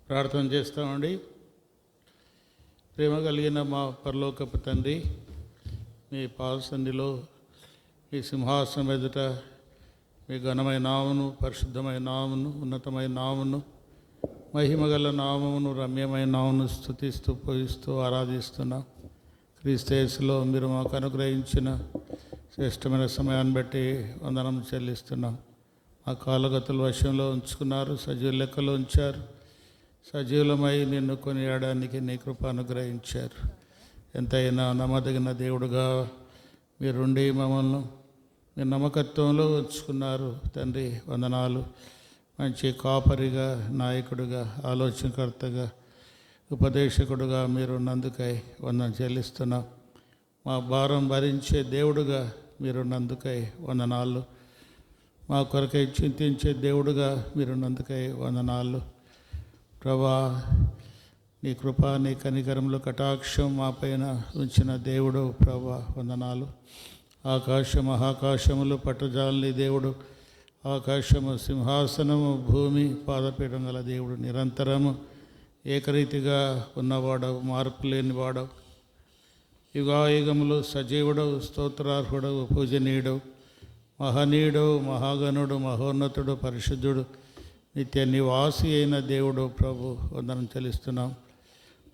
ప్రార్థన చేస్తామండి. ప్రేమ కలిగిన మా పరలోకపు తండ్రి, మీ పాదసన్నిధిలో మీ సింహాసనం ఎదుట మీ ఘనమైన నామమును, పరిశుద్ధమైన నామమును, ఉన్నతమైన నామమును, మహిమగల నామమును, రమ్యమైన నామమును స్తుతిస్తూ పూజిస్తూ ఆరాధిస్తున్నాం. క్రీస్తు యేసులో మీరు మాకు అనుగ్రహించిన శ్రేష్టమైన సమయాన్ని బట్టి వందనం చెల్లిస్తున్నాం. మా కాలగతుల వశంలో ఉంచుకున్నారు, సజీవ లెక్కలో ఉంచారు. సజీవులమై నిన్ను కొనియాడడానికి నీ కృప అనుగ్రహించారు. ఎంతైనా నమ్మదగిన దేవుడుగా మీరుండి మమ్మల్ని మీ నమ్మకత్వంలో ఉంచుకున్నారు తండ్రి. వందనాలు. మంచి కాపరిగా, నాయకుడిగా, ఆలోచనకర్తగా, ఉపదేశకుడుగా మీరున్నందుకై వందన చెల్లిస్తున్నాం. మా భారం భరించే దేవుడుగా మీరున్నందుకై వందనాలు. మా కొరకై చింతించే దేవుడుగా మీరున్నందుకై వందనాలు. ప్రభా, నీ కృప, నీ కనికరములు, కటాక్షం మా పైన ఉంచిన దేవుడు ప్రభా వందనాలు. ఆకాశ మహాకాశములు పట్టుజాలని దేవుడు, ఆకాశము సింహాసనము, భూమి పాదపీఠం గల దేవుడు, నిరంతరము ఏకరీతిగా ఉన్నవాడవు, మార్పు లేనివాడవు, యుగాయుగములు సజీవుడవు, స్తోత్రార్హుడవు, పూజనీయుడవు, మహనీయుడవు, మహాగణుడు, మహోన్నతుడు, పరిశుద్ధుడు, నిత్య నివాసి అయిన దేవుడు ప్రభు వందనం చెల్లిస్తున్నాం.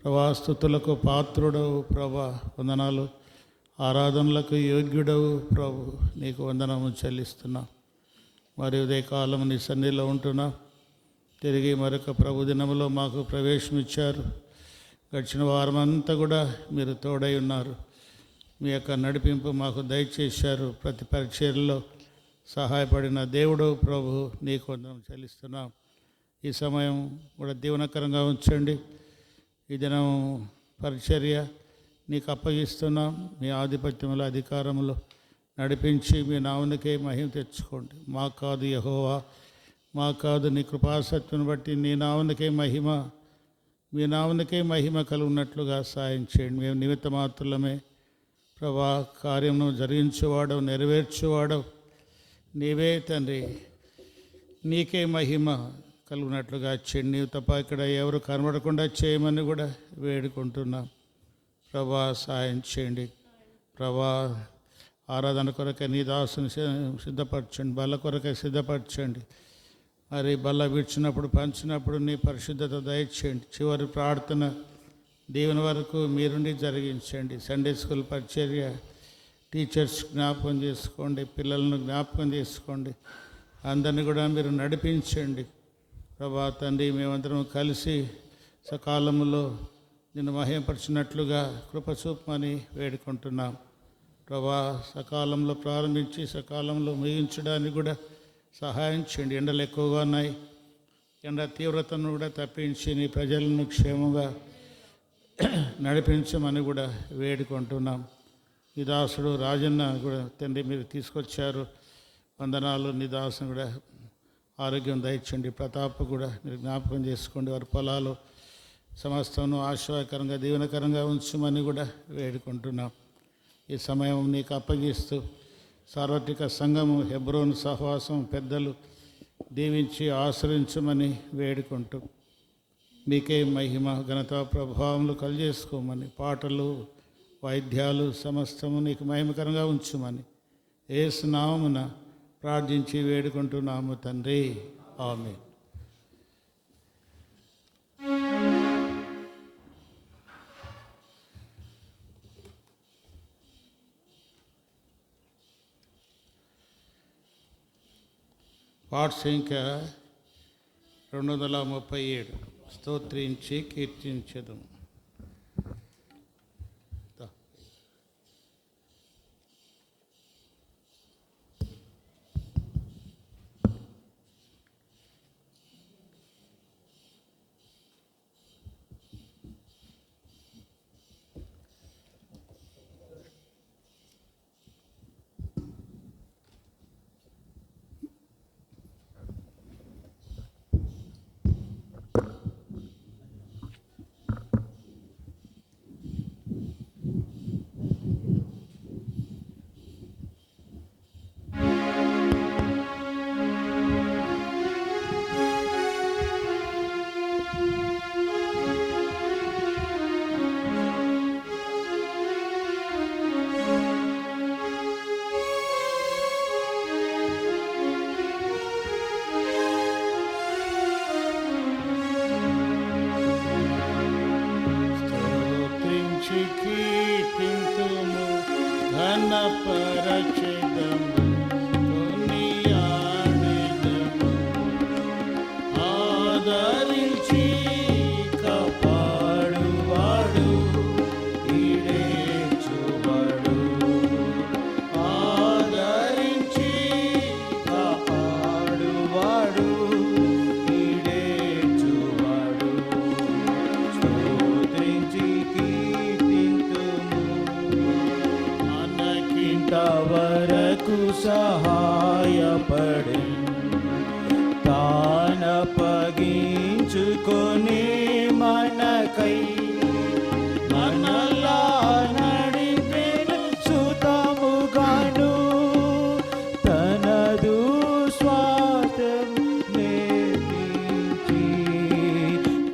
ప్రభా, స్తుతులకు పాత్రుడవు ప్రభా వందనాలు. ఆరాధనలకు యోగ్యుడవు ప్రభు, నీకు వందనము చెల్లిస్తున్నాం. మరి ఉదయకాలం నీ సన్నిధిలో ఉంటున్నాం. తిరిగి మరొక ప్రభు దినములో మాకు ప్రవేశమిచ్చారు. గడిచిన వారమంతా కూడా మీరు తోడై ఉన్నారు. మీ యొక్క నడిపింపు మాకు దయచేశారు. ప్రతి పరిచర్యలో సహాయపడిన దేవుడు ప్రభు, నీకు వందనం చెల్లిస్తున్నాం. ఈ సమయం కూడా దీవనకరంగా ఉంచండి. ఈ దినం పరిచర్య నీకు అప్పగిస్తున్నాం. మీ ఆధిపత్యంలో, అధికారంలో నడిపించి మీ నామునికే మహిమ తెచ్చుకోండి. మా కాదు యెహోవా, మా కాదు, నీ కృపాసత్తుని బట్టి నీ నామునికే మహిమ, మీ నామునికే మహిమ కలుగున్నట్లుగా సాయం చేయండి. మేము నిమిత్త మాత్రమే ప్రభా, కార్యమును జరిగించేవాడవు, నెరవేర్చేవాడవు నీవే తండ్రి. నీకే మహిమ కలుగునట్లుగా చేయండి. నీవు తప్ప ఇక్కడ ఎవరు కనబడకుండా చేయమని కూడా వేడుకుంటున్నాం. ప్రభా, సాయం చేయండి. ప్రభా, ఆరాధన కొరకే నీ దాసుని సిద్ధపరచండి, బల్ల కొరకే సిద్ధపరచండి. మరి బల్ల విడిచినప్పుడు, పంచినప్పుడు నీ పరిశుద్ధత దయచేయండి. చివరి ప్రార్థన దేవుని వరకు మీరుండి జరిగించండి. సండే స్కూల్ పరిచర్య టీచర్స్ జ్ఞాపకం చేసుకోండి, పిల్లలను జ్ఞాపకం చేసుకోండి, అందరినీ కూడా మీరు నడిపించండి. ప్రభా తండ్రి, మేమందరం కలిసి సకాలంలో నిన్ను మహిమపరిచినట్లుగా కృప చూపమని వేడుకుంటున్నాం. ప్రభా, సకాలంలో ప్రారంభించి సకాలంలో ముగించడానికి కూడా సహాయం చేయండి. ఎండలు ఎక్కువగా ఉన్నాయి. ఎండ తీవ్రతను కూడా తప్పించి నీ ప్రజలను క్షేమంగా నడిపించమని కూడా వేడుకుంటున్నాం. నీ దాసుడు రాజన్న కూడా తండ్రి మీరు తీసుకొచ్చారు, వందనాలు. నీ దాసుని కూడా ఆరోగ్యం దయచండి. ప్రతాప్ కూడా మీరు జ్ఞాపకం చేసుకోండి. వారి పొలాలు సమస్తను ఆశ్వాకరంగా, దీవెనకరంగా ఉంచమని కూడా వేడుకుంటున్నాం. ఈ సమయం నీకు అప్పగిస్తూ సార్వత్రిక సంఘము, హెబ్రోను సహవాసం పెద్దలు దీవించి ఆశ్రయించమని వేడుకుంటూ మీకే మహిమ, ఘనత, ప్రభావములు కలుగజేసుకోమని, పాటలు, వాయిద్యాలు సమస్తము నీకు మహిమకరంగా ఉంచుమని యేసు నామమున ప్రార్థించి వేడుకుంటున్నాము తండ్రి. ఆమేన్. పాట సంఖ్య 237. స్తోత్రించి కీర్తించెదము.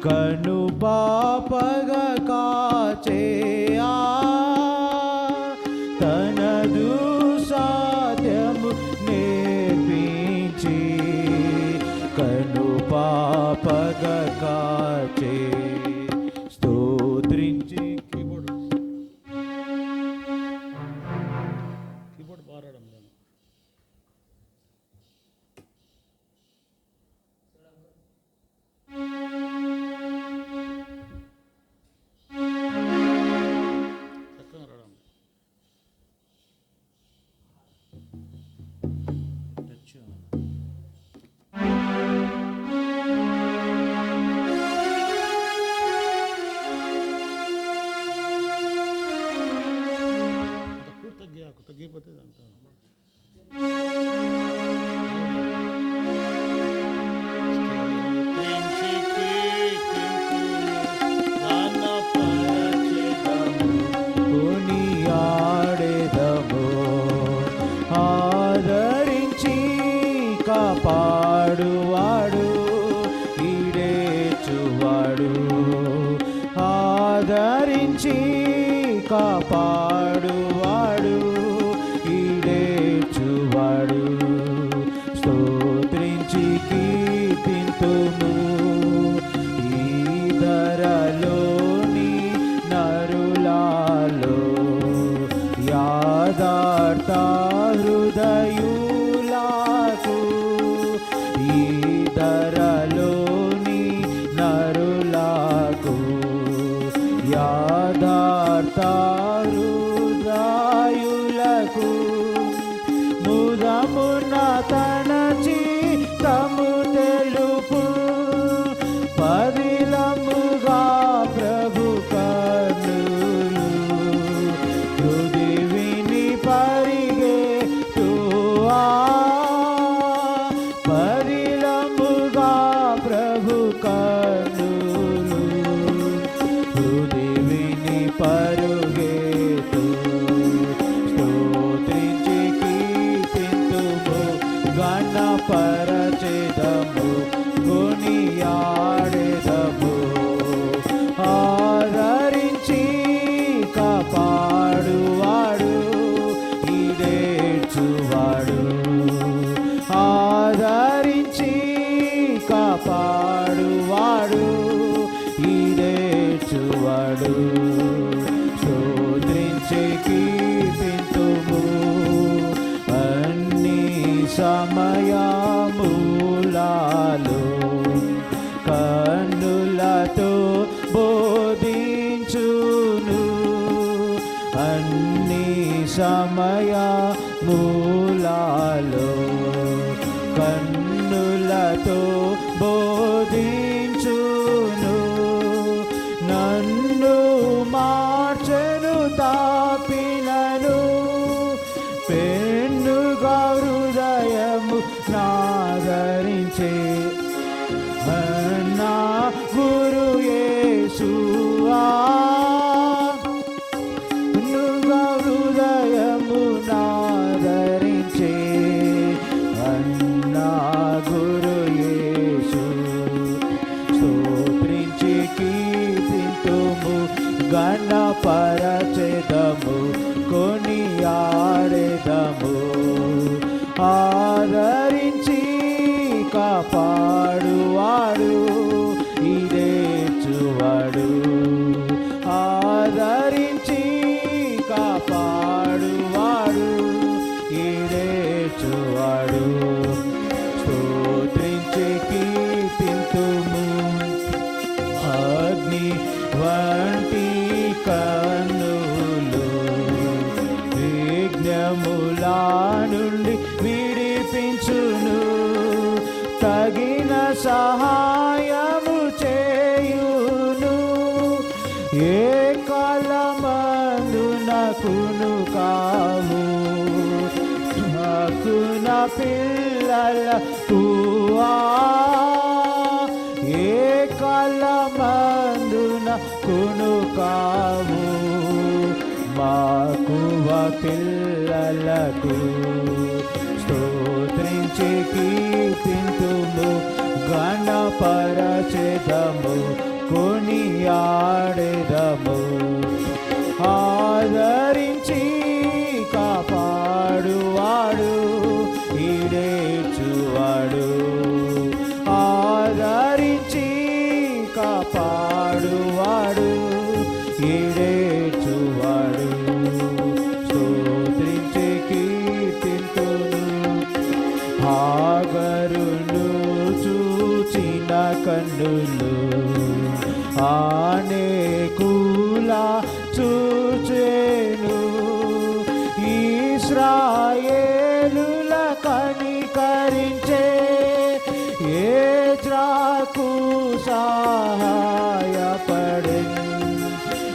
కను పాపగా కాచేయా తనదు సాధ్యము నేర్పించి కను పాపగా కాచే స్తోత్రించి కీబోర్డ్ పారడం లేదు. చక్కగా రావడం తగ్గిపోతే అంత కొనియాడెదము ఆదరించి కాపాడువాడు ఈడేచువాడు ఆదరించి కాపాడువాడు ఈడేచువాడు స్తోత్రించి కీర్తింతుము ఈ ధరలోని నరులాలో యాదార్థ హృదయులకు ఈ ధరలోని నరులకు యాదార్థ హృదయులకు ముదమున తన చిత్తము తెలుపు పదిలముగా ప్రభు కర్ణులు హృది విని పరిగెత్తువా పదిలముగా ప్రభు కర్ణులు హృది విని పరుగెత్తు స్తోత్రించి కీర్తింతుము గణపరచెదము కొనియాడెదము ఆదరించి కాపాడువాడు ఈడేర్చువాడు ఆదరించి కాపాడువాడు ఈడేర్చువాడు స్తోత్రించి కీర్తింతుము అన్ని సమయములలో కన్నులతో బోధించును అన్ని సమయములలో కన్నులతో బోధించును నన్ను మార్చెను తాపినను పెన్నుగా హృదయము నాదరించే నా గురు యేసువా నుగా హృదయము నాదరించే అన్నా గురు యేసు స్తోత్రించి కీర్తింతుము గణపరచెదము కొనియాడెదము ఆదరించి కాపాడువాడు ఈడేర్చువాడు ఆదరించి కాపాడువాడు ఈడేర్చువాడు స్తోత్రించి కీర్తింతుము అగ్ని వంటి కన్నులు విఘ్నములా నుండి విడిపించును తగిన సహాయము చేయును ఏ కాలమందునకును కావు హక్కున పిల్లలకు ఏ కాలమందునకును కావు మాకువ పిల్లలకు స్తోత్రించి కీర్తింతుము గణపరచెదము కొనియాడెదము. ఆదరించి కాపాడువాడు ఈడేచువాడు. ఆదరించి కాపాడువాడు ఈడేచువాడు. స్తోత్రించి కీర్తింతును హాగరును చూచిన కన్నులు అనేకుల చూచెను. ఇశ్రాయేలుల కనికరించే ఎజ్రాకు సహాయపడెను.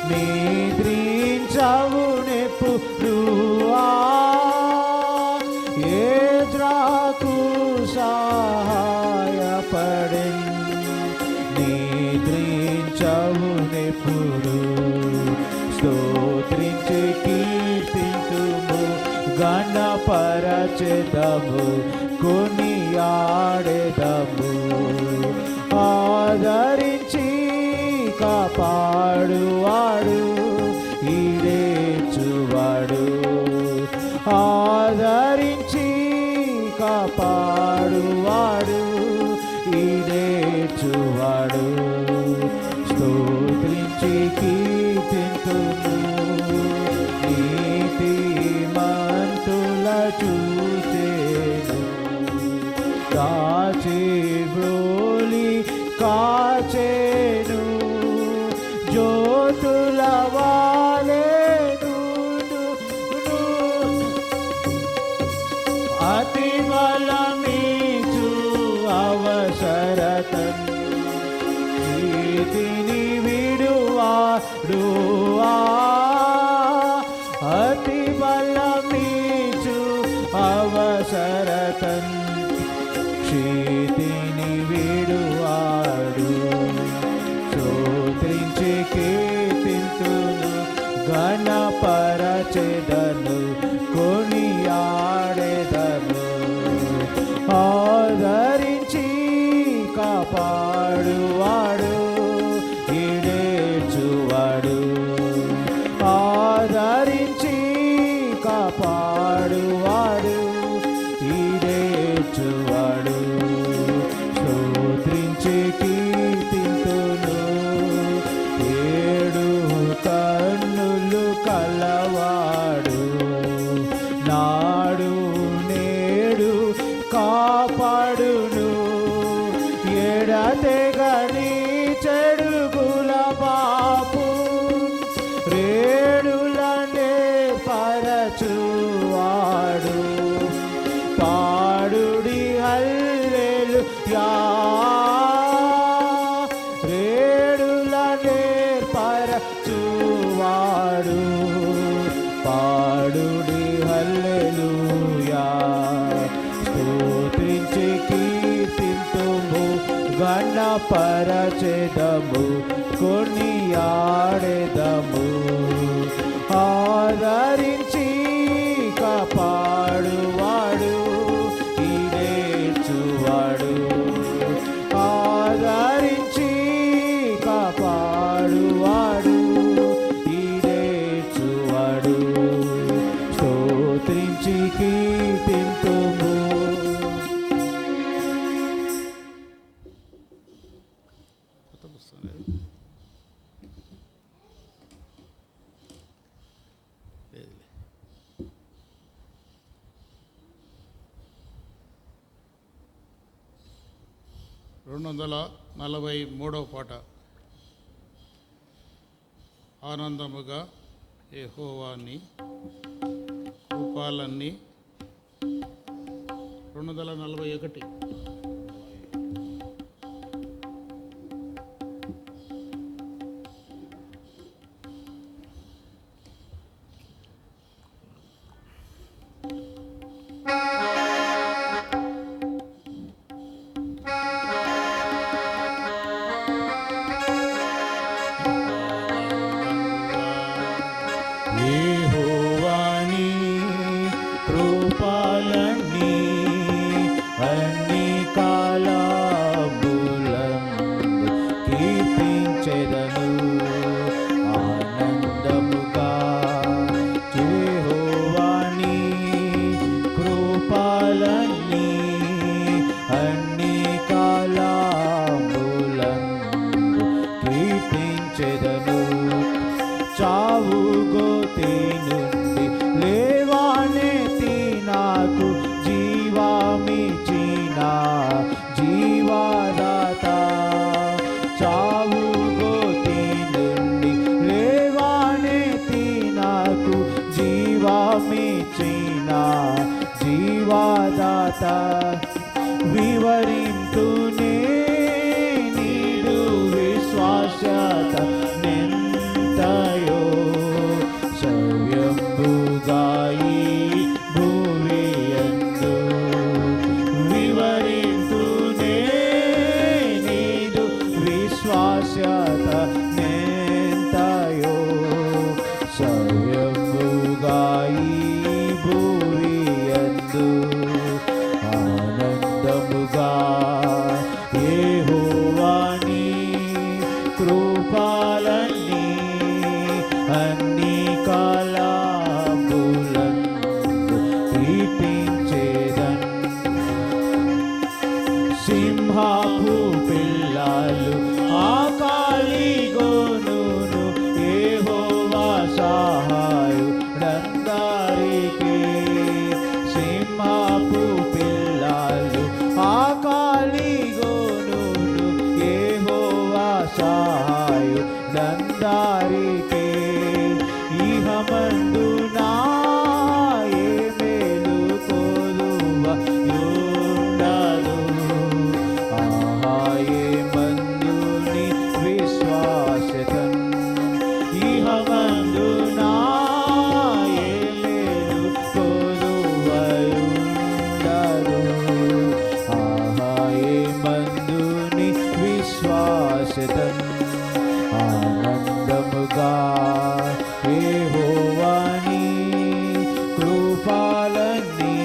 నిద్రించవునెప్పుడు ఎజ్రాకు సహాయపడెను. నిద్రించవునెప్పుడు స్తోత్రించి కీర్తింతుము గణపరచెదము కొనియాడెదము. ఆదరించి కాపాడువాడు ఈడేచువాడు. ఆదరించి కాపాడువాడు ఈడేచువాడు. స్తోత్రించి కీర్తింతుము నీతిమంతుల చూచెను. దాచి బ్రోలి కాచెను జ్యోతుల వాలెను. అతి బలమీచు అవసరతన్ నీతిని విడువాడు. అతి బలమీచు అవసరతన్ క్షితిని విడువాడు. స్తోత్రించి కీర్తింతును గణపరచెదను కొనియాడెదను. ఆదరించి కాపాడువాడు ఈడేచువాడు. ఆదరించి కాపాడువాడు ఈడేచువాడు. స్తోత్రించి కీర్తింతును ఏడు కన్నులు కలవాడు నాడు నేడు కాపాడును. ఎడతెగని చెడుగుల పాపు రేడులనే పరచువాడు. పాడుడి హల్లెలూయా. రేడులనే పరచువాడు. పాడుడి హల్లెలూయా. స్తోత్రించి కీర్తింతుము గణపరచెదము కొనియాడెదము. ఆదరించి కాపాడువాడు ఈడేచువాడు. ఆదరించి కాపాడువాడు ఈడేచువాడు. స్తోత్రించి కీర్తింతుము. రెండొందల 43వ పాట. ఆనందముగా యెహోవాని రూపాలన్నీ. 241. యెహోవాని కృపలన్నీ అన్నీ వాళ్ళందరికీ ఇహమందునా ఏ మేలు కొలువ యుండదు. ఆహా ఏ మందుని విశ్వాసతన్ ఇహమందునా ఏ మేలు కొలువ యుండదు. ఆహా ఏ మందుని విశ్వాసతన్ ఆనందముగా యెహోవాని కృపలన్నీ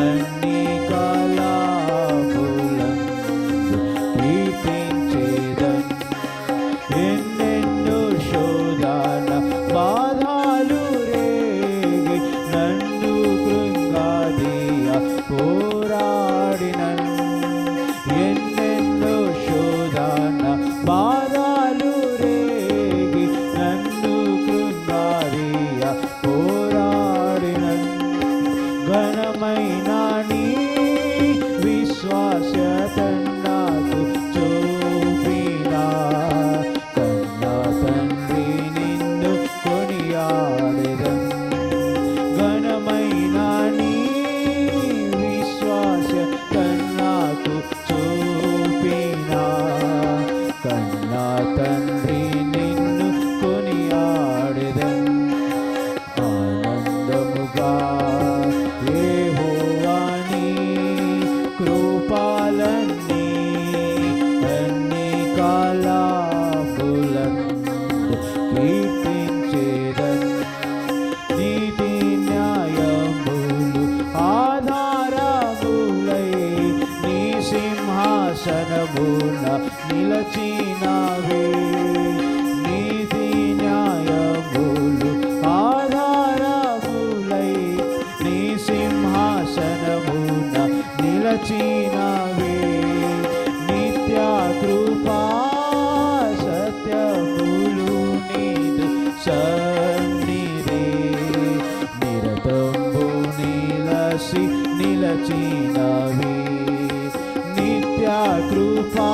అన్ని కాలములందు కీర్తించెదన్. ఎన్నెన్నో శోధన బాధలు రేగి నన్ను కృంగాదీయ పోరాడినన్. ఎన్నెన్నో శోధన బాధలు రేగి నన్ను కృంగాదీయ పోరాడినన్. ఘనమైన నీ విశ్వాసతన్ నాకు చూపినా కన్నా తండ్రి నిన్ను కొనియాడెదన్. ఘనమైన నీ విశ్వాసతన్ నాకు చూపినా కన్నా తండ్రి నిన్ను కొనియాడెదన్. ఆనందముగా యెహోవాని కృపలన్నీ అన్ని కాలములందు కీర్తించెదన్. నీతి న్యాయములు ఆధారములై నీ సింహాసనమున నిలచినవే. నీతి న్యాయములు ఆధారములై నీ సింహాసనమున నిలచినవే. నిత్య కృపా సత్యములు నీదు సన్నిధి నిరతంబు నిలచినవి. నిత్య కృపా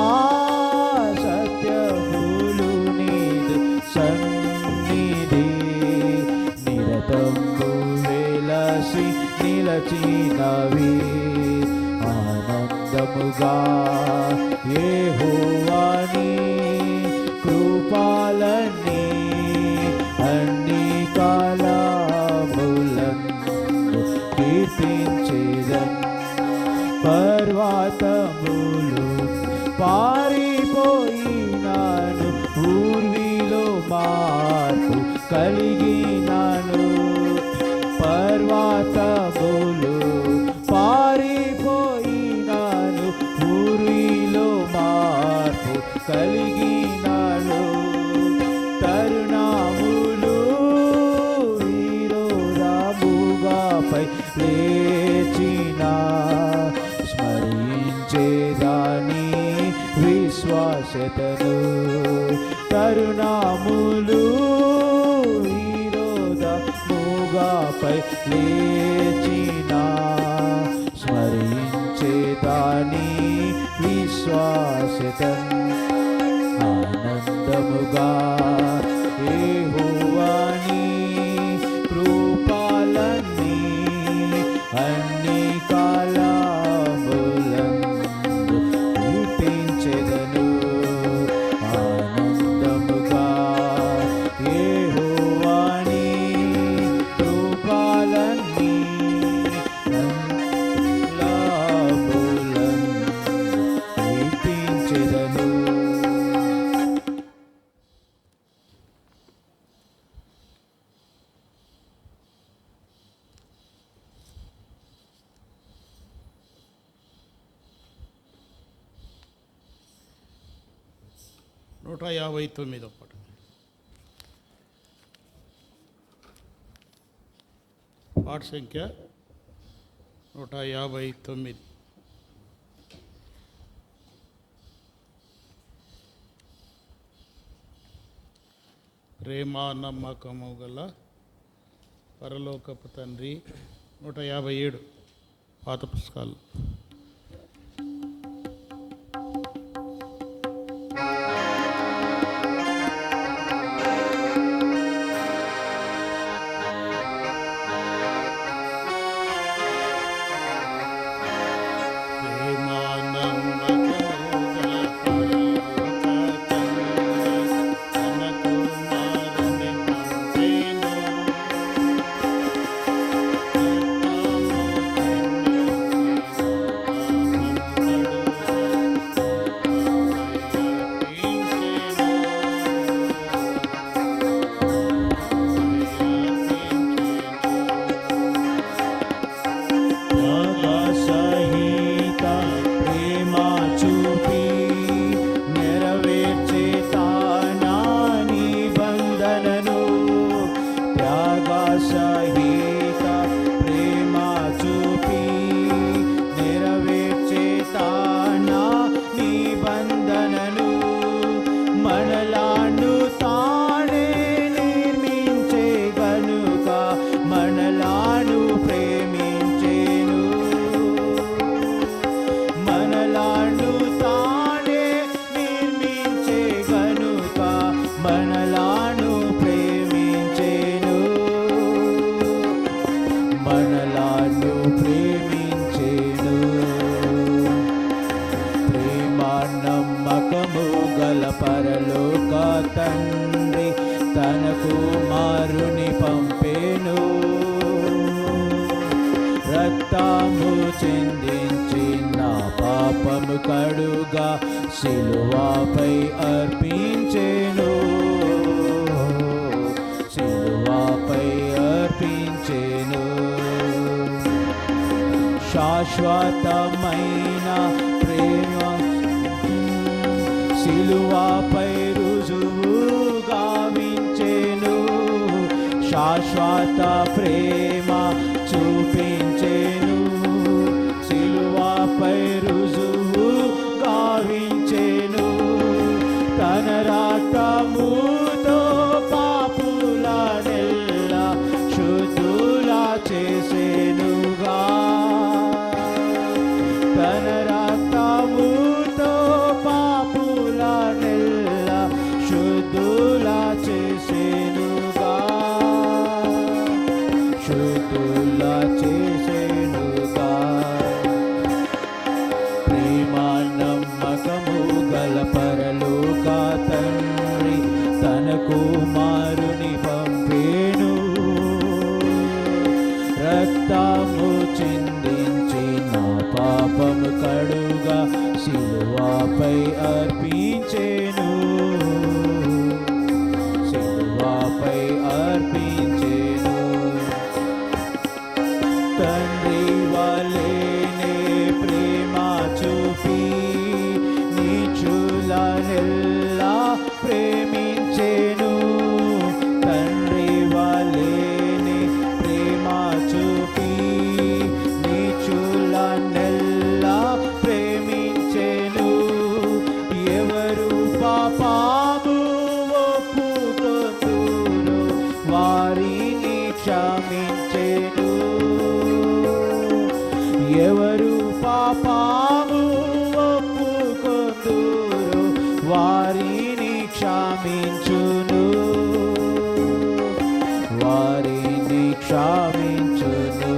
సత్యములు నీదు సన్నిధి నిరతంబు నిలచినవి. ఆనందముగా యెహోవాని కృపలన్నీ అన్ని కాలములందు కీర్తించెదన్. పర్వతములు పారిపోయినాను ఊర్విలో మార్పు కలిగినాను. పర్వతములు పారిపోయినాను ఊర్విలో మార్పు కలిగినాను. తరుణములు వీరోరాముగాపై లేచిన స్మరించేదాని విశ్వాసతను. తరుణములు వీరోరాముగాపై లేచిన స్మరించేదాని విశ్వాసతన్. ఆనందముగా యెహోవాని కృపలన్నీ అన్ని కాలములందు కీర్తించెదను. ఆనందముగా యెహోవాని కృపలన్నీ కీర్తించెదను. నూట 59 పాట. పాట సంఖ్య 159. ప్రేమ నమ్మకము గల పరలోకపు తండ్రి. 157 పాత పుస్తకాలు. తనను మనలాను తానే నిర్మించే గనుక మనలాను ప్రేమించేను. మనలాను తానే నిర్మించే గనుక మనలాను ప్రేమించేను. మనలాను ప్రేమించేను. ప్రేమ నమ్మకము గల పరలోక తండ్రి తన కుమారుని పంపేను. రక్తము చిందించి నా పాపము కడుగా సిలువపై అర్పించేను. సిలువపై అర్పించేను. శాశ్వతమైన ప్రేమ సిలువపై రుజువు గావించెను. శాశ్వత ప్రేమ చూపించెను. సిలువపై రుజువు గావించెను. తన రక్తముతో పాపులనెల్లా శుద్ధులా చేసెనుగా. తన రక్తముతో పాపులనెల్లా శుద్ధులా చేసెనుగా. శుద్ధులా చేసెనుగా. ప్రేమ నమ్మకము గల పరలోక తండ్రి తన కుమారుని పంపేను. రక్తము చిందించి నా పాపము కడుగా సిలువపై అర్పించేను. సిలువపై అర్పించేను. తండ్రి వలెనే ప్రేమ చూపి నీచులనెల్లా ప్రేమించెను. తండ్రి వలెనే ప్రేమ చూపి నీచులనెల్లా ప్రేమించెను. ఎవరు పాపము ఒప్పుకొందురో వారిని క్షమించెను. ఎవరు పాపము ఒప్పుకొందురో వారిని క్షమించును. వారిని క్షమించును.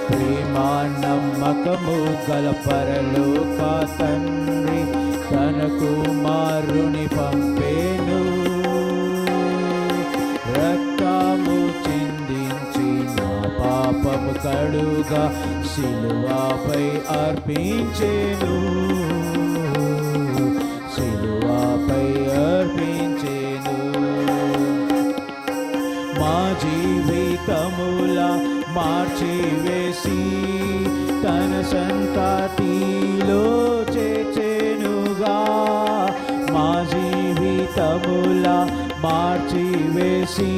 ప్రేమ నమ్మకము గల పరలోక తండ్రి తన కుమారుని పంపేను. రక్తము చిందించి నా పాపము కడుగా సిలువపై అర్పించేను. సిలువపై అర్పించేను. మా జీవితముల మార్చివేసి తన సంతతిలో చేర్చెనుగా. మా జీవితముల మార్చివేసి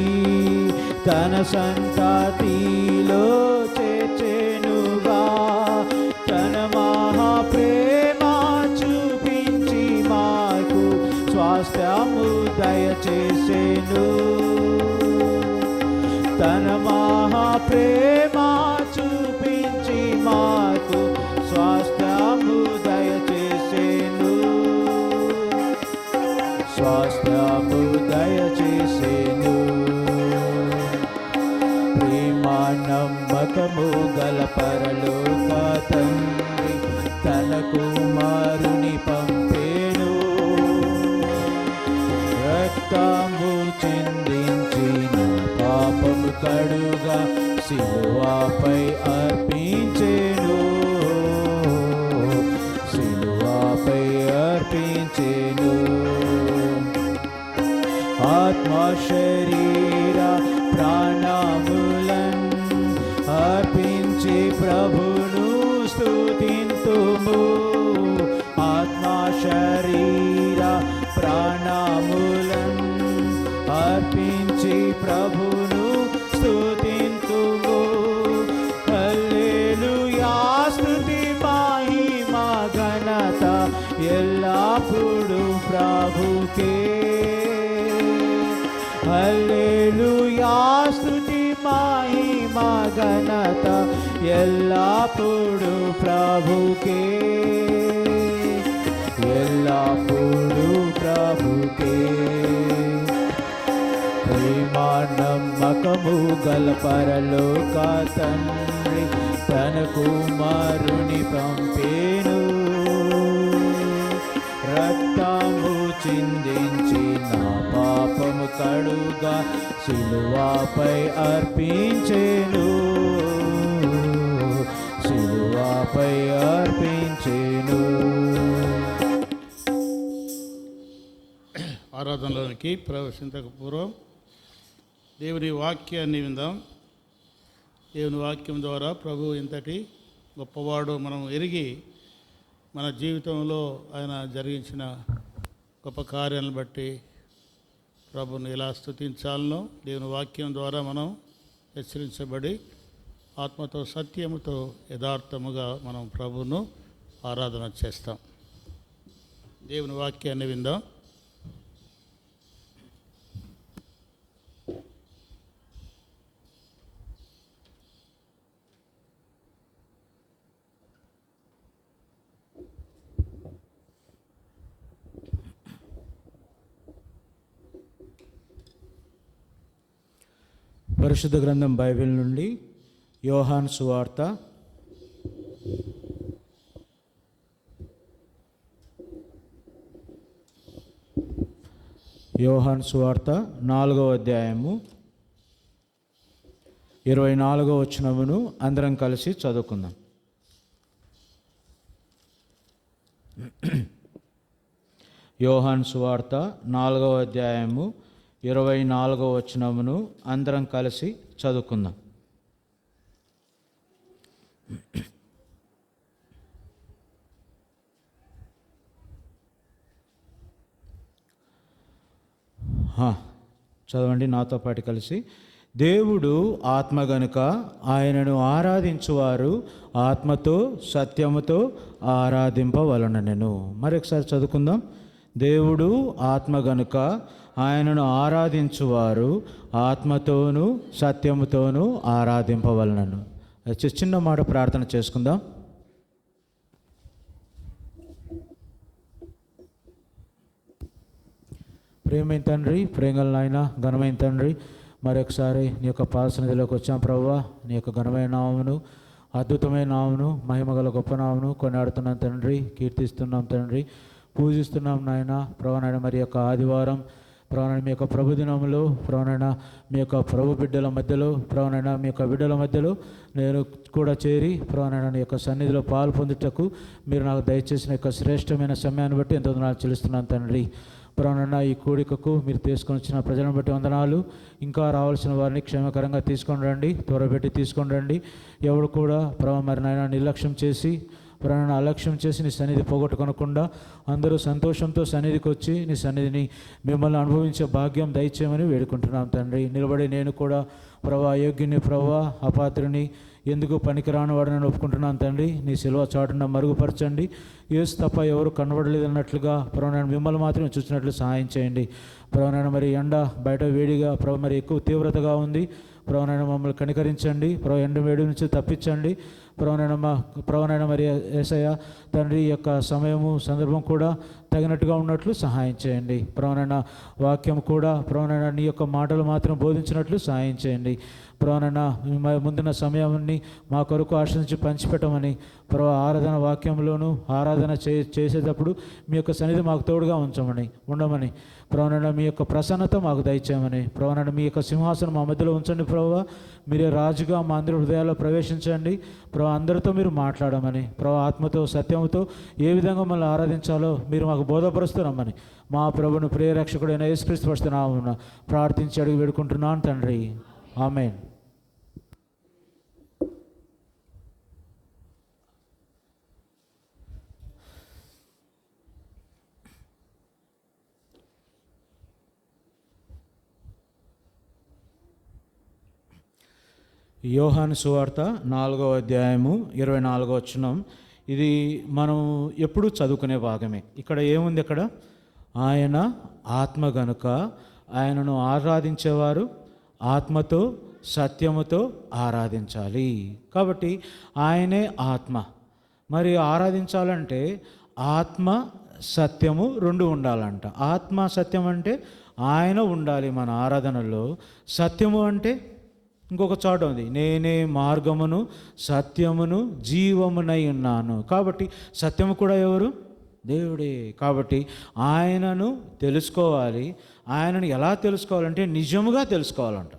తన సంతతిలో చేర్చెనుగా. తన మహాప్రేమ చూపించి మాకు స్వాస్థ్యము దయచేసెను. తన మహాప్రేమ చూపించి మాకు స్వాస్థ్యము దయచేసెను. స్వాస్థ్యము దయచేసెను. ప్రేమ నమ్మకము గల పరలోక తండ్రి తన కుమారుని పంపేను. రక్తము చిందించి నా పాపము కడుగా సిలువపై అర్పించెను. సిలువపై అర్పించెను. ఆత్మ శరీర ప్రాణములన్ అర్పించి ప్రభును స్తుతింతుము. ఆత్మ శరీర ప్రాణములన్ అర్పించి ప్రభును స్తుతింతుము. హల్లెలూయా స్తుతి మహిమ ఘనత ఎల్లప్పుడు ప్రభుకే. హల్లెలూయా స్తుతి మహిమ ఘనత ఎల్లప్పుడు ప్రభుకే, ఎల్లప్పుడు ప్రభుకే. నమ్మకము గల పరలోక తండ్రి తన కుమారుని పంపేను, రక్తము చిందించి నా పాపము కడుగా సిలువపై అర్పించేను, సిలువపై అర్పించేను. ఆరాధనలోనికి ప్రవేశించక పూర్వం దేవుని వాక్యాన్ని విందాం. దేవుని వాక్యం ద్వారా ప్రభు ఇంతటి గొప్పవాడు మనం ఎరిగి మన జీవితంలో ఆయన జరిగించిన గొప్ప కార్యాలను బట్టి ప్రభుని ఎలా స్తుతించాలనో దేవుని వాక్యం ద్వారా మనం హెచ్చరించబడి ఆత్మతో సత్యముతో యథార్థముగా మనం ప్రభును ఆరాధన చేస్తాం. దేవుని వాక్యాన్ని విందాం. పరిశుద్ధ గ్రంథం బైబిల్ నుండి యోహాను సువార్త 4వ అధ్యాయము 24వ వచనమును అందరం కలిసి చదువుకుందాం. యోహాను సువార్త 4వ అధ్యాయము 24వ వచనమును అందరం కలిసి చదువుకుందాం. చదవండి నాతో పాటు కలిసి. దేవుడు ఆత్మ గనుక ఆయనను ఆరాధించువారు ఆత్మతో సత్యముతో ఆరాధింపవలనెను. మరొకసారి చదువుకుందాం. దేవుడు ఆత్మ గనుక ఆయనను ఆరాధించువారు ఆత్మతోనూ సత్యముతోనూ ఆరాధింపవలనను. చిన్న మాట ప్రార్థన చేసుకుందాం. ప్రేమైన తండ్రి, ప్రేమగల నాయన, ఘనమైన తండ్రి, మరొకసారి నీ యొక్క పాదసన్నిధిలోకి వచ్చాం ప్రభువా. నీ యొక్క ఘనమైన నామమును, అద్భుతమైన నామమును, మహిమగల గొప్ప నామమును కొనియాడుతున్నాం తండ్రి, కీర్తిస్తున్నాం తండ్రి, పూజిస్తున్నాం నాయన. ప్రభువా మరి యొక్క ఆదివారం ప్రభువా మీ యొక్క ప్రభు దినములో ప్రభువా మీ యొక్క ప్రభు బిడ్డల మధ్యలో ప్రభువా మీ యొక్క బిడ్డల మధ్యలో నేను కూడా చేరి ప్రభువా నీ యొక్క సన్నిధిలో పాలు పొందుటకు మీరు నాకు దయచేసిన యొక్క శ్రేష్టమైన సమయాన్ని బట్టి ఎంతో వందనాలు చెల్లిస్తున్నాను తండ్రి. ప్రభువా ఈ కూడికకు మీరు తీసుకొని వచ్చిన ప్రజలను బట్టి వందనాలు. ఇంకా రావాల్సిన వారిని క్షేమకరంగా తీసుకొని రండి, త్వరపెట్టి తీసుకొని రండి. ఎవడు కూడా ప్రభువా మరి నాయన నిర్లక్ష్యం చేసి ప్రాణాన్ని అలక్ష్యం చేసి నీ సన్నిధి పోగొట్టుకొనకుండా అందరూ సంతోషంతో సన్నిధికి వచ్చి నీ సన్నిధిని మిమ్మల్ని అనుభవించే భాగ్యం దయచేయమని వేడుకుంటున్నాం తండ్రి. నిలబడి నేను కూడా ప్రభా అయోగ్యుని ప్రభా అపాత్రుని ఎందుకు పనికిరాని వాడిని ఒప్పుకుంటున్నాను తండ్రి. నీ సిలువ చాటున మరుగుపరచండి. యేసు తప్ప ఎవరు కనబడలేదు అన్నట్లుగా ప్రభువా మిమ్మల్ని మాత్రమే చూసినట్లు సహాయం చేయండి. ప్రభువా మరి ఎండ బయట వేడిగా ప్రభు మరి ఎక్కువ తీవ్రతగా ఉంది. ప్రభువా మమ్మల్ని కనికరించండి. ప్రభు ఎండ వేడి నుంచి తప్పించండి. ప్రభువా మరి యేసయ్య తండ్రి యొక్క సమయము సందర్భం కూడా తగినట్టుగా ఉన్నట్లు సహాయం చేయండి. ప్రభువా వాక్యం కూడా ప్రభువా నీ యొక్క మాటలు మాత్రం బోధించినట్లు సహాయం చేయండి. ప్రభువా ముందున్న సమయాన్ని మా కొరకు ఆశించి పంచిపెట్టమని ప్రభు ఆరాధన వాక్యంలోనూ ఆరాధన చేసేటప్పుడు మీ యొక్క సన్నిధి మాకు తోడుగా ఉండమని ప్రభువా మీ యొక్క ప్రసన్నత మాకు దయచేయమని ప్రభువా మీ యొక్క సింహాసనం మా మధ్యలో ఉంచండి. ప్రభువా మీరే రాజుగా మా అందరి హృదయాల్లో ప్రవేశించండి. ప్రభు అందరితో మీరు మాట్లాడమని ప్రభు ఆత్మతో సత్యముతో ఏ విధంగా మమ్మల్ని ఆరాధించాలో మీరు మాకు బోధపరుస్తున్నామని మా ప్రభును ప్రియరక్షకుడైన యేసుక్రీస్తు పరిశుద్ధ నామమున ప్రార్థించి అడిగి వేడుకుంటున్నాను తండ్రి. ఆమేన్. యోహాను సువార్త 4వ అధ్యాయము 24వ వచనం. ఇది మనం ఎప్పుడూ చదువుకునే భాగమే. ఇక్కడ ఏముంది? అక్కడ ఆయన ఆత్మ గనుక ఆయనను ఆరాధించేవారు ఆత్మతో సత్యముతో ఆరాధించాలి. కాబట్టి ఆయనే ఆత్మ. మరి ఆరాధించాలంటే ఆత్మ సత్యము రెండు ఉండాలంట. ఆత్మ సత్యం అంటే ఆయన ఉండాలి మన ఆరాధనలో. సత్యము అంటే ఇంకొక చోట ఉంది, నేనే మార్గమును సత్యమును జీవమునై ఉన్నాను. కాబట్టి సత్యము కూడా ఎవరు? దేవుడే. కాబట్టి ఆయనను తెలుసుకోవాలి. ఆయనను ఎలా తెలుసుకోవాలంటే నిజముగా తెలుసుకోవాలంట.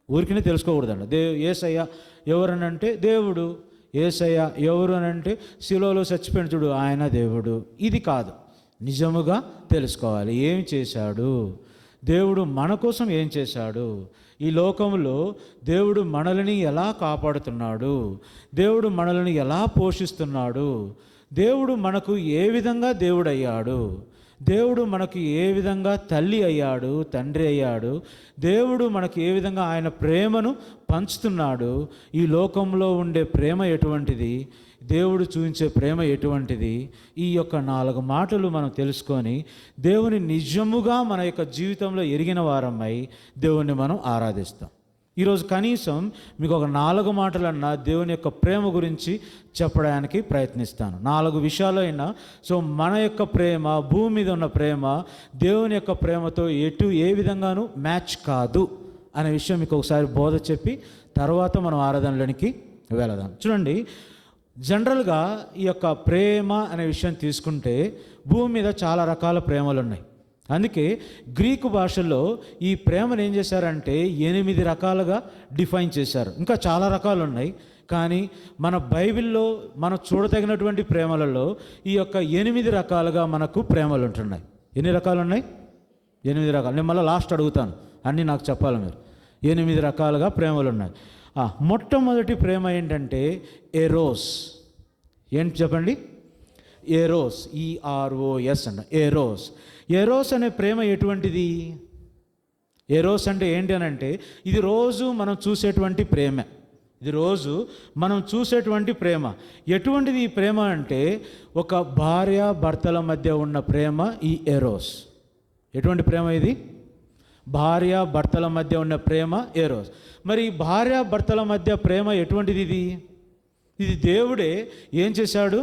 ఊరికినే తెలుసుకోకూడదంట. యేసయ్య ఎవరనంటే దేవుడు. యేసయ్య ఎవరు అనంటే శిలువలో చచ్చిపోయిన చూడు ఆయన దేవుడు. ఇది కాదు, నిజముగా తెలుసుకోవాలి. ఏం చేశాడు దేవుడు, మన కోసం ఏం చేశాడు, ఈ లోకంలో దేవుడు మనల్ని ఎలా కాపాడుతున్నాడు, దేవుడు మనల్ని ఎలా పోషిస్తున్నాడు, దేవుడు మనకు ఏ విధంగా దేవుడు అయ్యాడు, దేవుడు మనకు ఏ విధంగా తల్లి అయ్యాడు, తండ్రి అయ్యాడు, దేవుడు మనకు ఏ విధంగా ఆయన ప్రేమను పంచుతున్నాడు, ఈ లోకంలో ఉండే ప్రేమ ఎటువంటిది, దేవుడు చూపించే ప్రేమ ఎటువంటిది, ఈ యొక్క 4 మాటలు మనం తెలుసుకొని దేవుని నిజముగా మన యొక్క జీవితంలో ఎరిగిన వారమై దేవుణ్ణి మనం ఆరాధిస్తాం. ఈరోజు కనీసం మీకు ఒక 4 మాటలన్నా దేవుని యొక్క ప్రేమ గురించి చెప్పడానికి ప్రయత్నిస్తాను. 4 విషయాలు అయినా. సో మన యొక్క ప్రేమ, భూమి మీద ఉన్న ప్రేమ దేవుని యొక్క ప్రేమతో ఏ విధంగానూ మ్యాచ్ కాదు అనే విషయం మీకు ఒకసారి బోధ చెప్పి తర్వాత మనం ఆరాధనలోనికి వెళదాం. చూడండి, జనరల్గా ఈ యొక్క ప్రేమ అనే విషయం తీసుకుంటే భూమి మీద చాలా రకాల ప్రేమలు ఉన్నాయి. అందుకే గ్రీకు భాషలో ఈ ప్రేమను ఏం చేశారంటే 8 రకాలుగా డిఫైన్ చేశారు. ఇంకా చాలా రకాలు ఉన్నాయి, కానీ మన బైబిల్లో మనం చూడదగినటువంటి ప్రేమలలో ఈ యొక్క 8 రకాలుగా మనకు ప్రేమలు ఉంటున్నాయి. ఎన్ని రకాలు ఉన్నాయి? 8 రకాలు. నేను మళ్ళీ లాస్ట్ అడుగుతాను, అన్నీ నాకు చెప్పాలి మీరు. 8 రకాలుగా ప్రేమలు ఉన్నాయి. మొట్టమొదటి ప్రేమ ఏంటంటే ఎరోస్. ఏంటి చెప్పండి? ఎరోస్, EROS అంట. ఎరోస్. ఎరోస్ అనే ప్రేమ ఎటువంటిది? ఎరోస్ అంటే ఏంటి అని అంటే ఇది రోజు మనం చూసేటువంటి ప్రేమ. ఇది రోజు మనం చూసేటువంటి ప్రేమ. ఎటువంటిది ఈ ప్రేమ అంటే ఒక భార్య భర్తల మధ్య ఉన్న ప్రేమ ఈ ఎరోస్. ఎటువంటి ప్రేమ ఇది? భార్య భర్తల మధ్య ఉన్న ప్రేమ ఎరోస్. మరి భార్య భర్తల మధ్య ప్రేమ ఎటువంటిది? ఇది దేవుడే ఏం చేశాడు?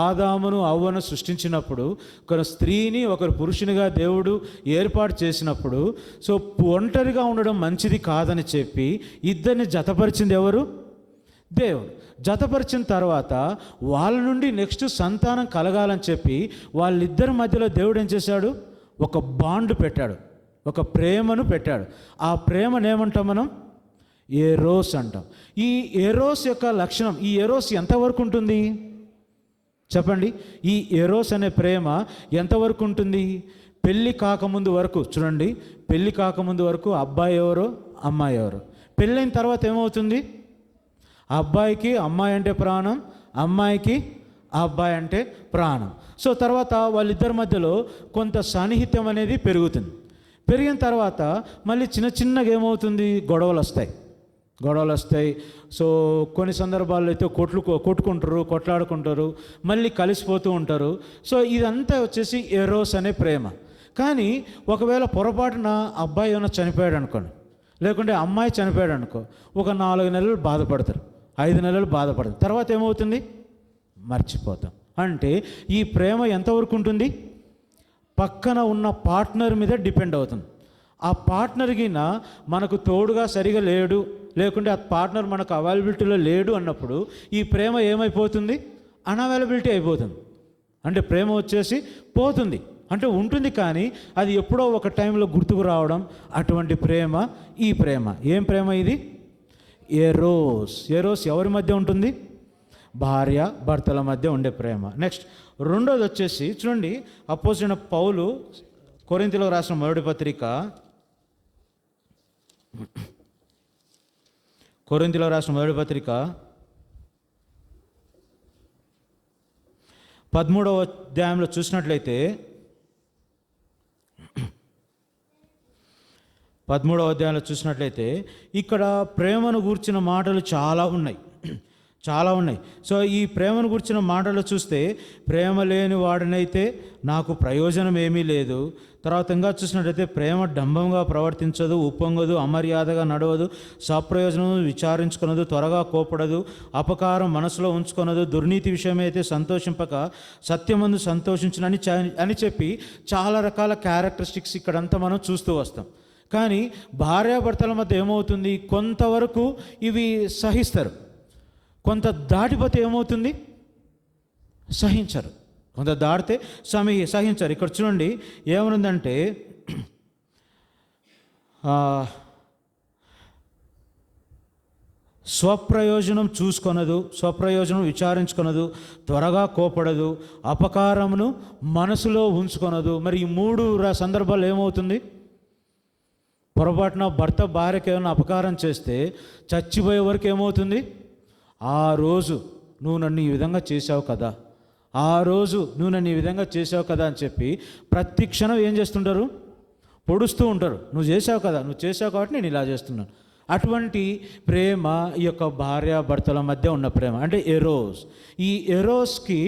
ఆదామును అవ్వను సృష్టించినప్పుడు ఒకరు స్త్రీని ఒకరు పురుషునిగా దేవుడు ఏర్పాటు చేసినప్పుడు, సో ఒంటరిగా ఉండడం మంచిది కాదని చెప్పి ఇద్దరిని జతపరిచింది ఎవరు? దేవుడు. జతపరిచిన తర్వాత వాళ్ళ నుండి నెక్స్ట్ సంతానం కలగాలని చెప్పి వాళ్ళిద్దరి మధ్యలో దేవుడు ఏం చేశాడు? ఒక బాండ్ పెట్టాడు, ఒక ప్రేమను పెట్టాడు. ఆ ప్రేమను ఏమంటాం మనం? ఎరోస్ అంటాం. ఈ ఎరోస్ యొక్క లక్షణం, ఈ ఎరోస్ ఎంతవరకు ఉంటుంది చెప్పండి? ఈ ఎరోస్ అనే ప్రేమ ఎంతవరకు ఉంటుంది? పెళ్ళి కాకముందు వరకు. చూడండి, పెళ్ళి కాకముందు వరకు అబ్బాయి ఎవరో అమ్మాయి ఎవరో. పెళ్ళైన తర్వాత ఏమవుతుంది? అబ్బాయికి అమ్మాయి అంటే ప్రాణం, అమ్మాయికి అబ్బాయి అంటే ప్రాణం. సో తర్వాత వాళ్ళిద్దరి మధ్యలో కొంత సాన్నిహిత్యం అనేది పెరుగుతుంది. పెరిగిన తర్వాత మళ్ళీ చిన్నగా ఏమవుతుంది? గొడవలు వస్తాయి. సో కొన్ని సందర్భాల్లో అయితే కొట్టుకుంటారు, కొట్లాడుకుంటారు, మళ్ళీ కలిసిపోతూ ఉంటారు. సో ఇదంతా వచ్చేసి ఎరోస్ అనే ప్రేమ. కానీ ఒకవేళ పొరపాటున అబ్బాయి ఏమైనా చనిపోయాడు అనుకోండి, లేకుంటే అమ్మాయి చనిపోయాడు అనుకో, ఒక 4 నెలలు బాధపడతారు, 5 నెలలు బాధపడతారు. తర్వాత ఏమవుతుంది? మర్చిపోతాం. అంటే ఈ ప్రేమ ఎంతవరకు ఉంటుంది? పక్కన ఉన్న పార్ట్నర్ మీద డిపెండ్ అవుతుంది. ఆ పార్ట్నర్కి మనకు తోడుగా సరిగా లేడు, లేకుంటే ఆ పార్ట్నర్ మనకు అవైలబిలిటీలో లేడు అన్నప్పుడు ఈ ప్రేమ ఏమైపోతుంది? అన్అవైలబిలిటీ అయిపోతుంది. అంటే ప్రేమ వచ్చేసి పోతుంది. అంటే ఉంటుంది కానీ అది ఎప్పుడో ఒక టైంలో గుర్తుకు రావడం, అటువంటి ప్రేమ ఈ ప్రేమ. ఏం ప్రేమ ఇది? ఎరోస్. ఎరోస్ ఎవరి మధ్య ఉంటుంది? భార్య భర్తల మధ్య ఉండే ప్రేమ. నెక్స్ట్ రెండోది వచ్చేసి చూడండి, అపోజిట్ పౌలు కొరింథీయులకు రాసిన మొదటి పత్రిక, కొరింథీయులకు రాసిన మొదటి పత్రిక 13వ అధ్యాయంలో చూసినట్లయితే 13వ అధ్యాయంలో చూసినట్లయితే ఇక్కడ ప్రేమను గూర్చిన మాటలు చాలా ఉన్నాయి. చాలా ఉన్నాయి. సో ఈ ప్రేమను గురించిన మాటలు చూస్తే, ప్రేమ లేని వాడినైతే నాకు ప్రయోజనం ఏమీ లేదు. తర్వాత ఇంకా చూసినట్టయితే, ప్రేమ డంబంగా ప్రవర్తించదు, ఉప్పొంగదు, అమర్యాదగా నడవదు, సప్రయోజనం విచారించుకున్నదు, త్వరగా కోపడదు, అపకారం మనసులో ఉంచుకొనదు, దుర్నీతి విషయమైతే సంతోషింపక సత్యమందు సంతోషించునని అని చెప్పి చాలా రకాల క్యారెక్టరిస్టిక్స్ ఇక్కడంతా మనం చూస్తూ వస్తాం. కానీ భార్యాభర్తల మధ్య ఏమవుతుంది, కొంతవరకు ఇవి సహిస్తారు, కొంత దాటిపోతే ఏమవుతుంది, సహించరు. కొంత దాటితే సహించరు. ఇక్కడ చూడండి ఏమనుందంటే, స్వప్రయోజనం చూసుకొనదు, స్వప్రయోజనం విచారించుకొనదు, త్వరగా కోపడదు, అపకారమును మనసులో ఉంచుకొనదు. మరి ఈ మూడు సందర్భాలు ఏమవుతుంది, పొరపాటున భర్త భార్యకి ఏమైనా అపకారం చేస్తే చచ్చిపోయే వరకు ఏమవుతుంది, ఆ రోజు నువ్వు నన్ను ఈ విధంగా చేసావు కదా, ఆ రోజు నువ్వు నన్ను ఈ విధంగా చేసావు కదా అని చెప్పి ప్రతి క్షణం ఏం చేస్తుంటారు, పొడుస్తూ ఉంటారు. నువ్వు చేసావు కదా, నువ్వు చేసావు కాబట్టి నేను ఇలా చేస్తున్నాను. అటువంటి ప్రేమ ఈ యొక్క భార్యాభర్తల మధ్య ఉన్న ప్రేమ అంటే ఎరోస్. ఈ ఎరోస్కి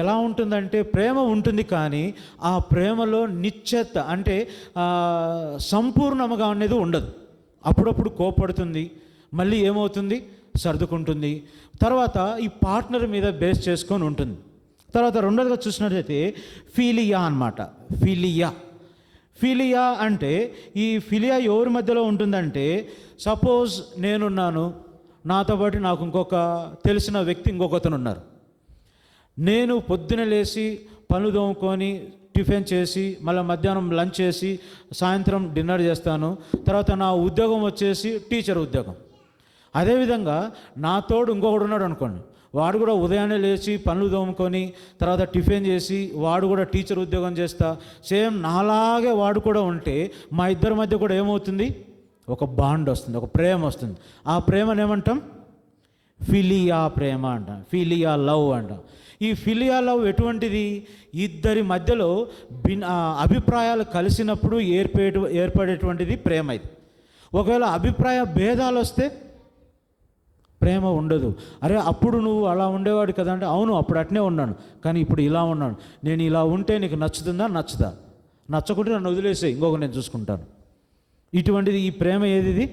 ఎలా ఉంటుందంటే, ప్రేమ ఉంటుంది కానీ ఆ ప్రేమలో నిశ్చత అంటే సంపూర్ణముగా అనేది ఉండదు. అప్పుడప్పుడు కోపడుతుంది, మళ్ళీ ఏమవుతుంది, సర్దుకుంటుంది. తర్వాత ఈ పార్ట్నర్ మీద బేస్ చేసుకొని ఉంటుంది. తర్వాత రెండోదిగా చూసినట్లయితే ఫిలియా అన్నమాట. ఫిలియా అంటే, ఈ ఫిలియా ఎవరి మధ్యలో ఉంటుందంటే, సపోజ్ నేనున్నాను, నాతో పాటు నాకు ఇంకొక తెలిసిన వ్యక్తి ఇంకొకతను ఉన్నారు. నేను పొద్దున లేచి పనులు తోముకొని టిఫిన్ చేసి మళ్ళీ మధ్యాహ్నం లంచ్ చేసి సాయంత్రం డిన్నర్ చేస్తాను. తర్వాత నా ఉద్యోగం వచ్చేసి టీచర్ ఉద్యోగం. అదేవిధంగా నా తోడు ఇంకొకడు ఉన్నాడు అనుకోండి, వాడు కూడా ఉదయాన్నే లేచి పనులు తోముకొని తర్వాత టిఫిన్ చేసి వాడు కూడా టీచర్ ఉద్యోగం చేస్తా, సేమ్ నాలాగే వాడు కూడా ఉంటే మా ఇద్దరి మధ్య కూడా ఏమవుతుంది, ఒక బాండ్ వస్తుంది, ఒక ప్రేమ వస్తుంది. ఆ ప్రేమను ఏమంటాం, ఫిలియా ప్రేమ అంటాం, ఫిలియా లవ్ అంటాం. ఈ ఫిలియా లవ్ ఎటువంటిది, ఇద్దరి మధ్యలో అభిప్రాయాలు కలిసినప్పుడు ఏర్పడేటువంటిది ప్రేమ. ఇది ఒకవేళ అభిప్రాయ భేదాలు వస్తే ప్రేమ ఉండదు. అరే అప్పుడు నువ్వు అలా ఉండేవాడు కదా అంటే, అవును అప్పుడు అట్నే ఉన్నాను, కానీ ఇప్పుడు ఇలా ఉన్నాను, నేను ఇలా ఉంటే నీకు నచ్చుతుందా, నచ్చదా, నచ్చకుంటే నన్ను వదిలేసే, ఇంకొక నేను చూసుకుంటాను. ఇటువంటిది ఈ ప్రేమ ఏది,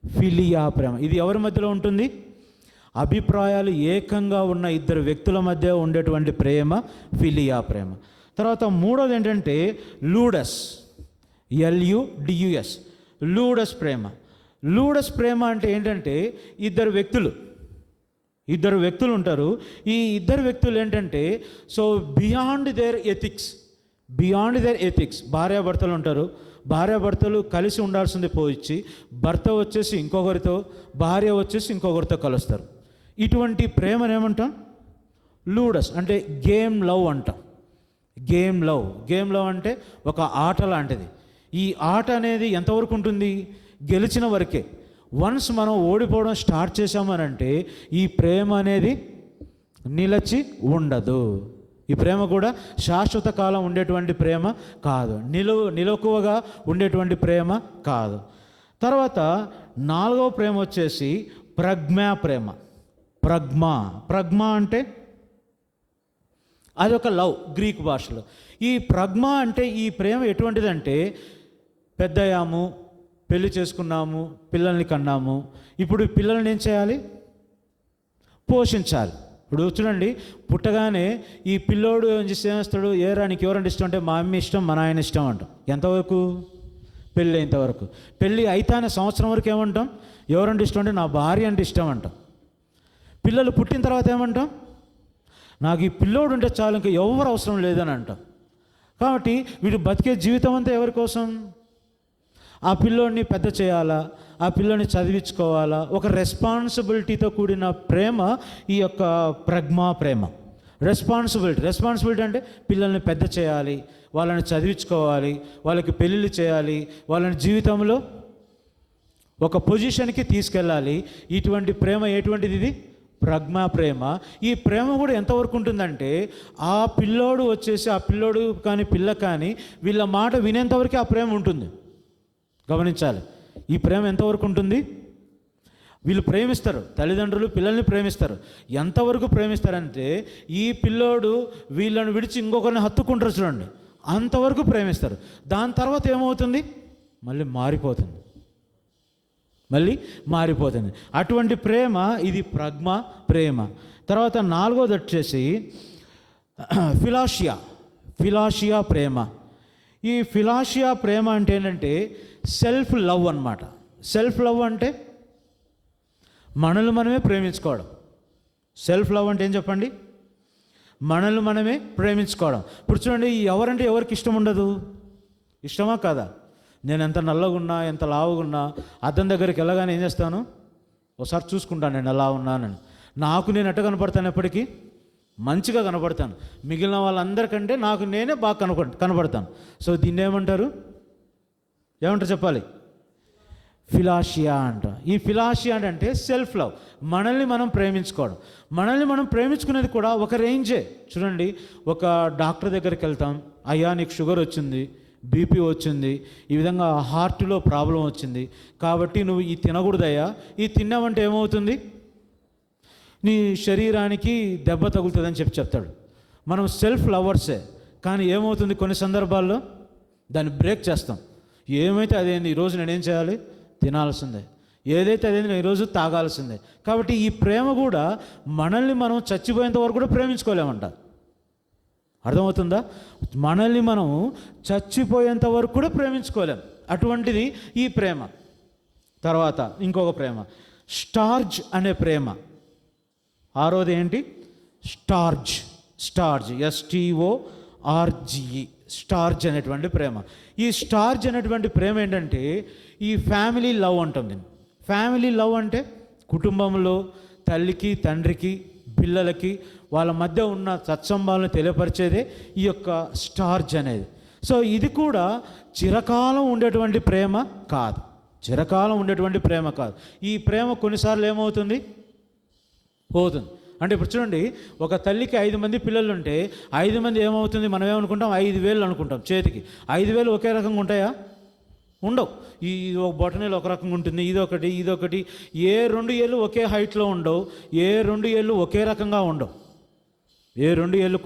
ఫిలియా ప్రేమ. ఇది ఎవరి మధ్యలో ఉంటుంది, అభిప్రాయాలు ఏకంగా ఉన్న ఇద్దరు వ్యక్తుల మధ్య ఉండేటువంటి ప్రేమ ఫిలియా ప్రేమ. తర్వాత మూడోది ఏంటంటే లూడస్, LUDUS, లూడస్ ప్రేమ. లూడస్ ప్రేమ అంటే ఏంటంటే, ఇద్దరు వ్యక్తులు ఉంటారు. ఈ ఇద్దరు వ్యక్తులు ఏంటంటే, సో బియాండ్ దేర్ ఎథిక్స్, భార్యాభర్తలు ఉంటారు. భార్యాభర్తలు కలిసి ఉండాల్సింది పోయిచ్చి, భర్త వచ్చేసి ఇంకొకరితో, భార్య వచ్చేసి ఇంకొకరితో కలుస్తారు. ఇటువంటి ప్రేమను ఏమంటాం, లూడస్ అంటే గేమ్ లవ్ అంటాం. గేమ్ లవ్ అంటే ఒక ఆట లాంటిది. ఈ ఆట అనేది ఎంతవరకు ఉంటుంది, గెలిచిన వరకే. వన్స్ మనం ఓడిపోవడం స్టార్ట్ చేసామనంటే ఈ ప్రేమ అనేది నిలిచి ఉండదు. ఈ ప్రేమ కూడా శాశ్వత కాలం ఉండేటువంటి ప్రేమ కాదు, నిలకువగా ఉండేటువంటి ప్రేమ కాదు. తర్వాత నాలుగవ ప్రేమ వచ్చేసి ప్రజ్ఞా ప్రేమ. ప్రజ్ఞ అంటే అదొక లవ్ గ్రీక్ భాషలో. ఈ ప్రజ్ఞ అంటే ఈ ప్రేమ ఎటువంటిదంటే, పెద్దయ్యాము, పెళ్లి చేసుకున్నాము, పిల్లల్ని కన్నాము, ఇప్పుడు పిల్లల్ని ఏం చేయాలి, పోషించాలి. ఇప్పుడు చూడండి, పుట్టగానే ఈ పిల్లోడు ఏం చేస్తాడు, నీకు ఎవరంటే ఇష్టం అంటే, మా అమ్మ ఇష్టం, మా నాయన ఇష్టం అంటాం. ఎంతవరకు, పెళ్ళి అయ్యేంతవరకు. పెళ్ళి అయితేనే సంవత్సరం వరకు ఏమంటాం, ఎవరంటే ఇష్టం అంటే నా భార్య అంటే ఇష్టం అంటాం. పిల్లలు పుట్టిన తర్వాత ఏమంటాం, నాకు ఈ పిల్లోడు ఉంటే చాలు, ఇంకా ఎవరు అవసరం లేదని అంటాం. కాబట్టి వీడు బతికే జీవితం అంతా ఎవరి కోసం, ఆ పిల్లోడిని పెద్ద చేయాలా, ఆ పిల్లోడిని చదివించుకోవాలా, ఒక రెస్పాన్సిబిలిటీతో కూడిన ప్రేమ ఈ యొక్క ప్రజ్ఞా ప్రేమ. రెస్పాన్సిబిలిటీ అంటే పిల్లల్ని పెద్ద చేయాలి, వాళ్ళని చదివించుకోవాలి, వాళ్ళకి పెళ్ళిళ్ళు చేయాలి, వాళ్ళని జీవితంలో ఒక పొజిషన్కి తీసుకెళ్ళాలి. ఇటువంటి ప్రేమ ఎటువంటిది, ఇది ప్రజ్ఞా ప్రేమ. ఈ ప్రేమ కూడా ఎంతవరకు ఉంటుందంటే, ఆ పిల్లోడు వచ్చేసి, ఆ పిల్లోడు కానీ పిల్ల కానీ వీళ్ళ మాట వినేంతవరకు ఆ ప్రేమ ఉంటుంది. గమనించాలి, ఈ ప్రేమ ఎంతవరకు ఉంటుంది, వీళ్ళు ప్రేమిస్తారు, తల్లిదండ్రులు పిల్లల్ని ప్రేమిస్తారు. ఎంతవరకు ప్రేమిస్తారంటే ఈ పిల్లోడు వీళ్ళని విడిచి ఇంకొకరిని హత్తుకుంటారు చూడండి, అంతవరకు ప్రేమిస్తారు. దాని తర్వాత ఏమవుతుంది? మళ్ళీ మారిపోతుంది. అటువంటి ప్రేమ ఇది ప్రజ్ఞ ప్రేమ. తర్వాత 4వది వచ్చేసి ఫిలాషియా ప్రేమ. ఈ ఫిలాషియా ప్రేమ అంటే ఏంటంటే సెల్ఫ్ లవ్ అన్నమాట. సెల్ఫ్ లవ్ అంటే మనల్ని మనమే ప్రేమించుకోవడం. సెల్ఫ్ లవ్ అంటే ఏం చెప్పండి? మనల్ని మనమే ప్రేమించుకోవడం. ఇప్పుడు చూడండి, ఎవరంటే ఎవరికి ఇష్టం ఉండదు? ఇష్టమా కాదా? నేను ఎంత నల్లగున్నా, ఎంత లావుగున్నా అద్దం దగ్గరికి వెళ్ళగానే ఏం చేస్తాను? ఒకసారి చూసుకుంటాను నేను ఎలా ఉన్నానని. నాకు నేను ఎట్ట కనపడతాను? ఎప్పటికీ మంచిగా కనపడతాను. మిగిలిన వాళ్ళందరికంటే నాకు నేనే బాగా కనపడతాను. సో దీన్ని ఏమంటారు చెప్పాలి? ఫిలాషియా అంట. ఈ ఫిలాషియా అంటే సెల్ఫ్ లవ్, మనల్ని మనం ప్రేమించుకోవడం. మనల్ని మనం ప్రేమించుకునేది కూడా ఒక రేంజే. చూడండి, ఒక డాక్టర్ దగ్గరికి వెళ్తాం, అయ్యా నీకు షుగర్ వచ్చింది, బీపీ వచ్చింది, ఈ విధంగా హార్ట్లో ప్రాబ్లం వచ్చింది, కాబట్టి నువ్వు ఈ తినకూడదయ్యా, ఈ తిన్నావంటే ఏమవుతుంది? నీ శరీరానికి దెబ్బ తగులుతుందని చెప్తాడు. మనం సెల్ఫ్ లవర్సే, కానీ ఏమవుతుంది? కొన్ని సందర్భాల్లో దాన్ని బ్రేక్ చేస్తాం. ఏమైతే అదేంది, ఈరోజు నేనేం చేయాలి? తినాల్సిందే. ఏదైతే అదేంది, నేను ఈరోజు తాగాల్సిందే. కాబట్టి ఈ ప్రేమ కూడా మనల్ని మనం చచ్చిపోయేంత వరకు కూడా ప్రేమించుకోలేమంట. అర్థమవుతుందా? మనల్ని మనం చచ్చిపోయేంత వరకు కూడా ప్రేమించుకోలేం. అటువంటిది ఈ ప్రేమ. తర్వాత ఇంకొక ప్రేమ, స్టార్జ్ అనే ప్రేమ. 6వది ఏంటి? స్టార్జ్. STORGE, స్టార్జ్ అనేటువంటి ప్రేమ. ఈ స్టార్జ్ అనేటువంటి ప్రేమ ఏంటంటే ఈ ఫ్యామిలీ లవ్ ఉంటుంది. ఫ్యామిలీ లవ్ అంటే కుటుంబంలో తల్లికి, తండ్రికి, పిల్లలకి వాళ్ళ మధ్య ఉన్న సత్సంబాలను తెలియపరిచేదే ఈ యొక్క స్టార్జ్ అనేది. సో ఇది కూడా చిరకాలం ఉండేటువంటి ప్రేమ కాదు. ఈ ప్రేమ కొన్నిసార్లు ఏమవుతుంది? పోతుంది. అంటే ఇప్పుడు చూడండి, ఒక తల్లికి 5 మంది పిల్లలు ఉంటే 5 మంది ఏమవుతుంది? మనం ఏమనుకుంటాం? 5,000 అనుకుంటాం. చేతికి 5,000 ఒకే రకంగా ఉంటాయా? ఉండవు. ఈ ఒక బొటనీలు ఒక రకంగా ఉంటుంది, ఇదొకటి. ఏ 2 ఏళ్ళు ఒకే హైట్లో ఉండవు, ఏ 2 ఏళ్ళు ఒకే రకంగా ఉండవు,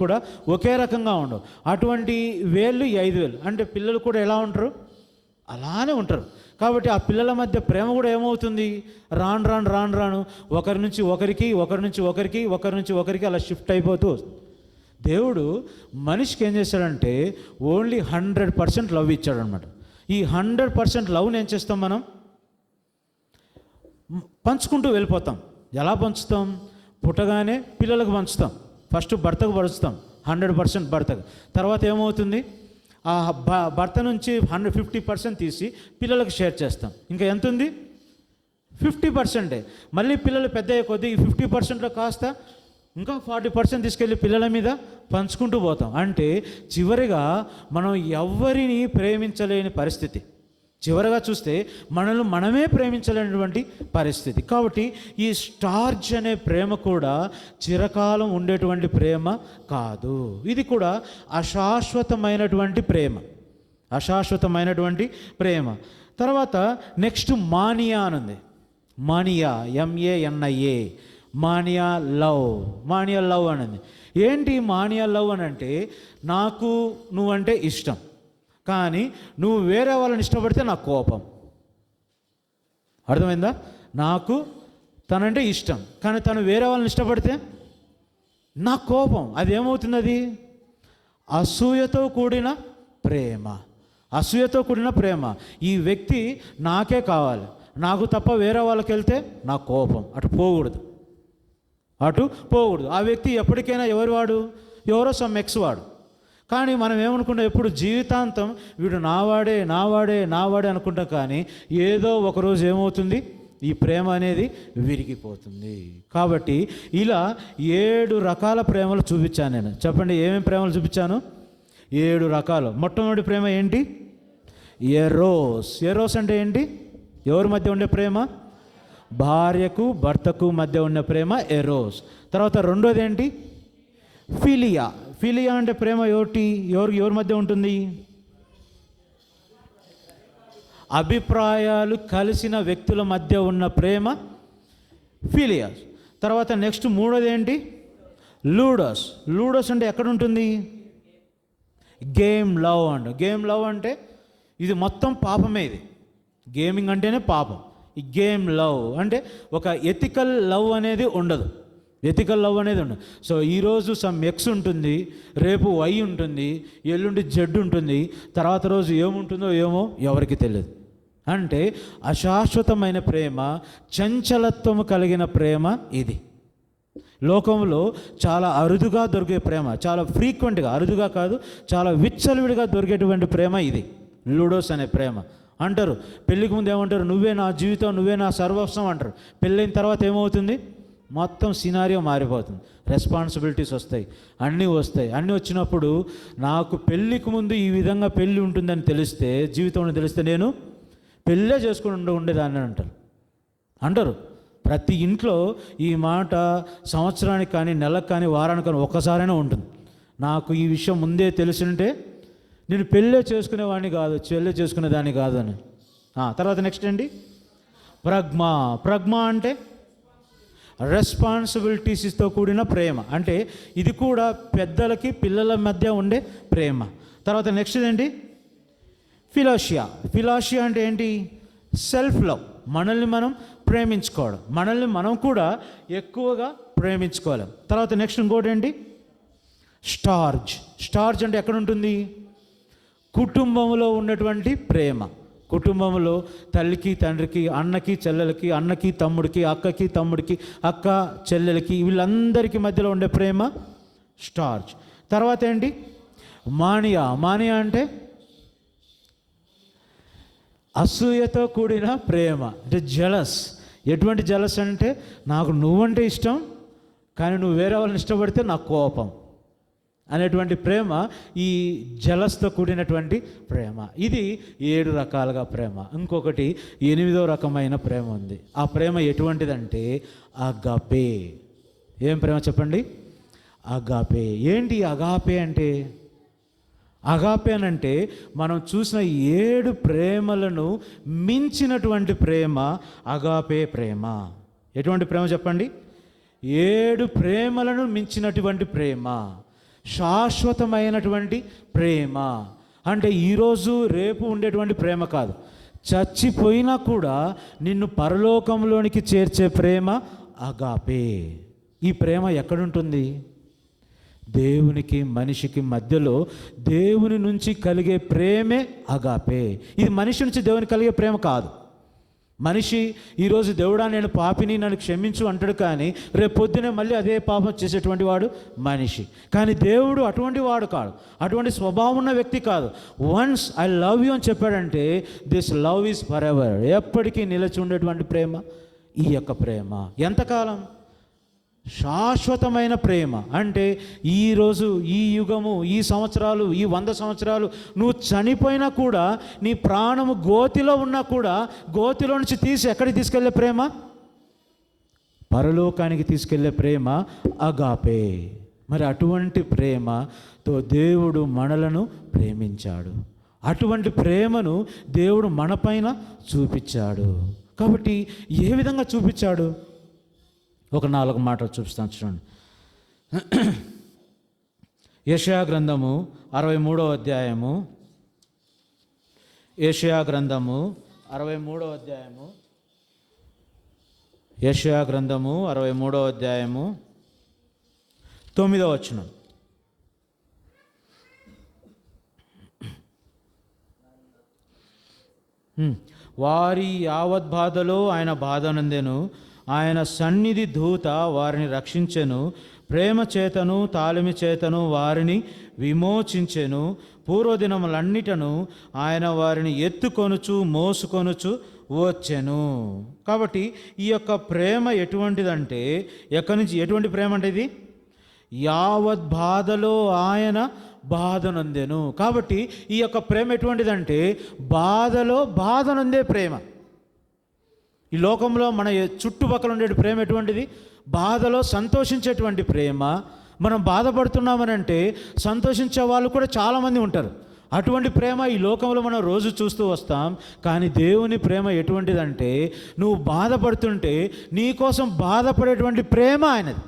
కూడా ఒకే రకంగా ఉండవు. అటువంటి వేళ్ళు 5,000 అంటే పిల్లలు కూడా ఎలా ఉంటారు? అలానే ఉంటారు. కాబట్టి ఆ పిల్లల మధ్య ప్రేమ కూడా ఏమవుతుంది? రాను ఒకరి నుంచి ఒకరికి అలా షిఫ్ట్ అయిపోతూ. దేవుడు మనిషికి ఏం చేశాడంటే ఓన్లీ 100% లవ్ ఇచ్చాడనమాట. ఈ 100% లవ్ని ఏం చేస్తాం? మనం పంచుకుంటూ వెళ్ళిపోతాం. ఎలా పంచుతాం? పుట్టగానే పిల్లలకు పంచుతాం, ఫస్ట్ భర్తకు పంచుతాం 100% భర్తకు. తర్వాత ఏమవుతుంది? ఆ భర్త నుంచి 50% తీసి పిల్లలకు షేర్ చేస్తాం. ఇంకా ఎంత ఉంది? 50%. మళ్ళీ పిల్లలు పెద్ద అయ్యే కొద్దీ ఈ 50%లో కాస్త ఇంకా 40% తీసుకెళ్ళి పిల్లల మీద పంచుకుంటూ పోతాం. అంటే చివరిగా మనం ఎవరిని ప్రేమించలేని పరిస్థితి. చివరిగా చూస్తే మనల్ని మనమే ప్రేమించలేనటువంటి పరిస్థితి. కాబట్టి ఈ స్టార్జ్ అనే ప్రేమ కూడా చిరకాలం ఉండేటువంటి ప్రేమ కాదు. ఇది కూడా అశాశ్వతమైనటువంటి ప్రేమ. తర్వాత నెక్స్ట్ మానియా అనుంది. మానియా, MANIA, మానియా లవ్ అనేది ఏంటి? మానియా లవ్ అని అంటే నాకు నువ్వంటే ఇష్టం, కానీ నువ్వు వేరే వాళ్ళని ఇష్టపడితే నాకు కోపం. అర్థమైందా? నాకు తనంటే ఇష్టం, కానీ తను వేరే వాళ్ళని ఇష్టపడితే నాకు కోపం. అది ఏమవుతుంది? అది అసూయతో కూడిన ప్రేమ. ఈ వ్యక్తి నాకే కావాలి, నాకు తప్ప వేరే వాళ్ళకి వెళ్తే నాకు కోపం. అటు పోకూడదు. ఆ వ్యక్తి ఎప్పటికైనా ఎవరో సమ్ ఎక్స్ వాడు. కానీ మనం ఏమనుకుంటాం? ఎప్పుడు జీవితాంతం వీడు నావాడే అనుకుంటాం. కానీ ఏదో ఒకరోజు ఏమవుతుంది? ఈ ప్రేమ అనేది విరిగిపోతుంది. కాబట్టి ఇలా 7 రకాల ప్రేమలు చూపించాను నేను. చెప్పండి, ఏమేమి ప్రేమలు చూపించాను? 7 రకాలు. మొట్టమొదటి ప్రేమ ఏంటి? ఎరోస్ అంటే ఏంటి? ఎవరి మధ్య ఉండే ప్రేమ? భార్యకు భర్తకు మధ్య ఉన్న ప్రేమ ఎరోస్. తర్వాత రెండోది ఏంటి? ఫిలియా అంటే ప్రేమ ఎవరి మధ్య ఉంటుంది? అభిప్రాయాలు కలిసిన వ్యక్తుల మధ్య ఉన్న ప్రేమ ఫిలియాస్. తర్వాత నెక్స్ట్ మూడోది ఏంటి? లూడోస్. లూడోస్ అంటే ఎక్కడ ఉంటుంది? గేమ్ లవ్ అంట. గేమ్ లవ్ అంటే ఇది మొత్తం పాపమే. ఇది గేమింగ్ అంటేనే పాపం. ఈ గేమ్ లవ్ అంటే ఒక ఎథికల్ లవ్ అనేది ఉండదు. ఎథికల్ లవ్ అనేది ఉండదు. సో ఈరోజు సమ్ ఎక్స్ ఉంటుంది, రేపు వై ఉంటుంది, ఎల్లుండి జెడ్ ఉంటుంది, తర్వాత రోజు ఏముంటుందో ఏమో ఎవరికి తెలియదు. అంటే అశాశ్వతమైన ప్రేమ, చంచలత్వము కలిగిన ప్రేమ ఇది. లోకంలో చాలా అరుదుగా దొరికే ప్రేమ, చాలా ఫ్రీక్వెంట్గా, అరుదుగా కాదు, చాలా విచ్చలవిడిగా దొరికేటువంటి ప్రేమ ఇది, లూడోస్ అనే ప్రేమ. అంటారు పెళ్ళికి ముందు ఏమంటారు? నువ్వే నా జీవితం, నువ్వే నా సర్వస్వం అంటారు. పెళ్ళైన తర్వాత ఏమవుతుంది? మొత్తం సినారియో మారిపోతుంది. రెస్పాన్సిబిలిటీస్ వస్తాయి, అన్నీ వస్తాయి. అన్నీ వచ్చినప్పుడు నాకు పెళ్ళికి ముందు ఈ విధంగా పెళ్ళి ఉంటుందని తెలిస్తే, జీవితంలో తెలిస్తే నేను పెళ్ళే చేసుకుని ఉండేదాన్ని అంటారు. ప్రతి ఇంట్లో ఈ మాట సంవత్సరానికి కానీ, నెలకు కానీ, వారానికి కానీ ఒక్కసారైనా ఉంటుంది. నాకు ఈ విషయం ముందే తెలిసింటే నేను పెళ్ళే చేసుకునేవాడిని కాదు, చెల్లె చేసుకునేదాన్ని కాదు అని. తర్వాత నెక్స్ట్ ఏంటి? ప్రజ్ఞ. ప్రజ్ఞ అంటే రెస్పాన్సిబిలిటీస్తో కూడిన ప్రేమ. అంటే ఇది కూడా పెద్దలకి పిల్లల మధ్య ఉండే ప్రేమ. తర్వాత నెక్స్ట్ ఏంటి? ఫిలాషియా. ఫిలాషియా అంటే ఏంటి? Self love. మనల్ని మనం ప్రేమించుకోవడం, మనల్ని మనం కూడా ఎక్కువగా ప్రేమించుకోవాలి. తర్వాత నెక్స్ట్ ఇంకోటి ఏంటి? స్టార్జ్. స్టార్జ్ అంటే ఎక్కడ ఉంటుంది? కుటుంబంలో ఉన్నటువంటి ప్రేమ. కుటుంబంలో తల్లికి తండ్రికి, అన్నకి చెల్లెలకి, అన్నకి తమ్ముడికి, అక్కకి తమ్ముడికి, అక్క చెల్లెలకి, వీళ్ళందరికీ మధ్యలో ఉండే ప్రేమ స్టార్జ్. తర్వాత ఏంటి? మానియా. మానియా అంటే అసూయతో కూడిన ప్రేమ, అంటే జలస్. ఎటువంటి జలస్ అంటే నాకు నువ్వంటే ఇష్టం, కానీ నువ్వు వేరే వాళ్ళని ఇష్టపడితే నాకు కోపం అనేటువంటి ప్రేమ, ఈ జలస్తో కూడినటువంటి ప్రేమ. ఇది 7 రకాలుగా ప్రేమ. ఇంకొకటి 8వ రకమైన ప్రేమ ఉంది. ఆ ప్రేమ ఎటువంటిదంటే అగాపే. ఏం ప్రేమ చెప్పండి? అగాపే. ఏంటి అగాపే అంటే? అగాపే అంటే మనం చూసిన 7 ప్రేమలను మించినటువంటి ప్రేమ అగాపే ప్రేమ. ఎటువంటి ప్రేమ చెప్పండి? 7 ప్రేమలను మించినటువంటి ప్రేమ, శాశ్వతమైనటువంటి ప్రేమ. అంటే ఈరోజు రేపు ఉండేటువంటి ప్రేమ కాదు, చచ్చిపోయినా కూడా నిన్ను పరలోకంలోనికి చేర్చే ప్రేమ అగాపే. ఈ ప్రేమ ఎక్కడుంటుంది? దేవునికి మనిషికి మధ్యలో దేవుని నుంచి కలిగే ప్రేమే అగాపే. ఇది మనిషి నుంచి దేవునికి కలిగే ప్రేమ కాదు. మనిషి ఈరోజు దేవుడా నేను పాపిని, నన్ను క్షమించు అంటాడు, కానీ రేపు పొద్దునే మళ్ళీ అదే పాపం చేసేటువంటి వాడు మనిషి. కానీ దేవుడు అటువంటి వాడు కాదు, అటువంటి స్వభావం ఉన్న వ్యక్తి కాదు. వన్స్ ఐ లవ్ యూ అని చెప్పాడంటే this love is for ever, ఎప్పటికీ నిలిచి ఉండేటువంటి ప్రేమ ఈ యొక్క ప్రేమ. ఎంతకాలం? శాశ్వతమైన ప్రేమ. అంటే ఈరోజు, ఈ యుగము, ఈ సంవత్సరాలు, ఈ 100 సంవత్సరాలు నువ్వు చనిపోయినా కూడా, నీ ప్రాణము గోతిలో ఉన్నా కూడా, గోతిలో నుంచి తీసి ఎక్కడికి తీసుకెళ్లే ప్రేమ? పరలోకానికి తీసుకెళ్లే ప్రేమ అగాపే. మరి అటువంటి ప్రేమతో దేవుడు మనలను ప్రేమించాడు. అటువంటి ప్రేమను దేవుడు మనపైన చూపించాడు. కాబట్టి ఏ విధంగా చూపించాడు? ఒక 4 మాటలు చూపిస్తాను చూడండి. యెషయా గ్రంథము 63వ అధ్యాయము. యెషయా గ్రంథము 63వ అధ్యాయము. యెషయా గ్రంథము 63వ అధ్యాయము 9వ వచనం. వారి యావత్ బాధలో ఆయన బాధనందెను, ఆయన సన్నిధి దూత వారిని రక్షించెను, ప్రేమ చేతను తాళిమి చేతను వారిని విమోచించెను, పూర్వదినములన్నిటను ఆయన వారిని ఎత్తుకొనుచు మోసుకొనుచు వచ్చెను. కాబట్టి ఈ యొక్క ప్రేమ ఎటువంటిదంటే, ఎక్కడి నుంచి ఎటువంటి ప్రేమ అంటే ఇది? యావత్ బాధలో ఆయన బాధనందెను. కాబట్టి ఈ యొక్క ప్రేమ ఎటువంటిదంటే బాధలో బాధనందే ప్రేమ. ఈ లోకంలో మన చుట్టుపక్కల ఉండే ప్రేమ ఎటువంటిది? బాధలో సంతోషించేటువంటి ప్రేమ. మనం బాధపడుతున్నామని అంటే సంతోషించే వాళ్ళు కూడా చాలామంది ఉంటారు. అటువంటి ప్రేమ ఈ లోకంలో మనం రోజు చూస్తూ వస్తాం. కానీ దేవుని ప్రేమ ఎటువంటిదంటే, నువ్వు బాధపడుతుంటే నీకోసం బాధపడేటువంటి ప్రేమ ఆయనది.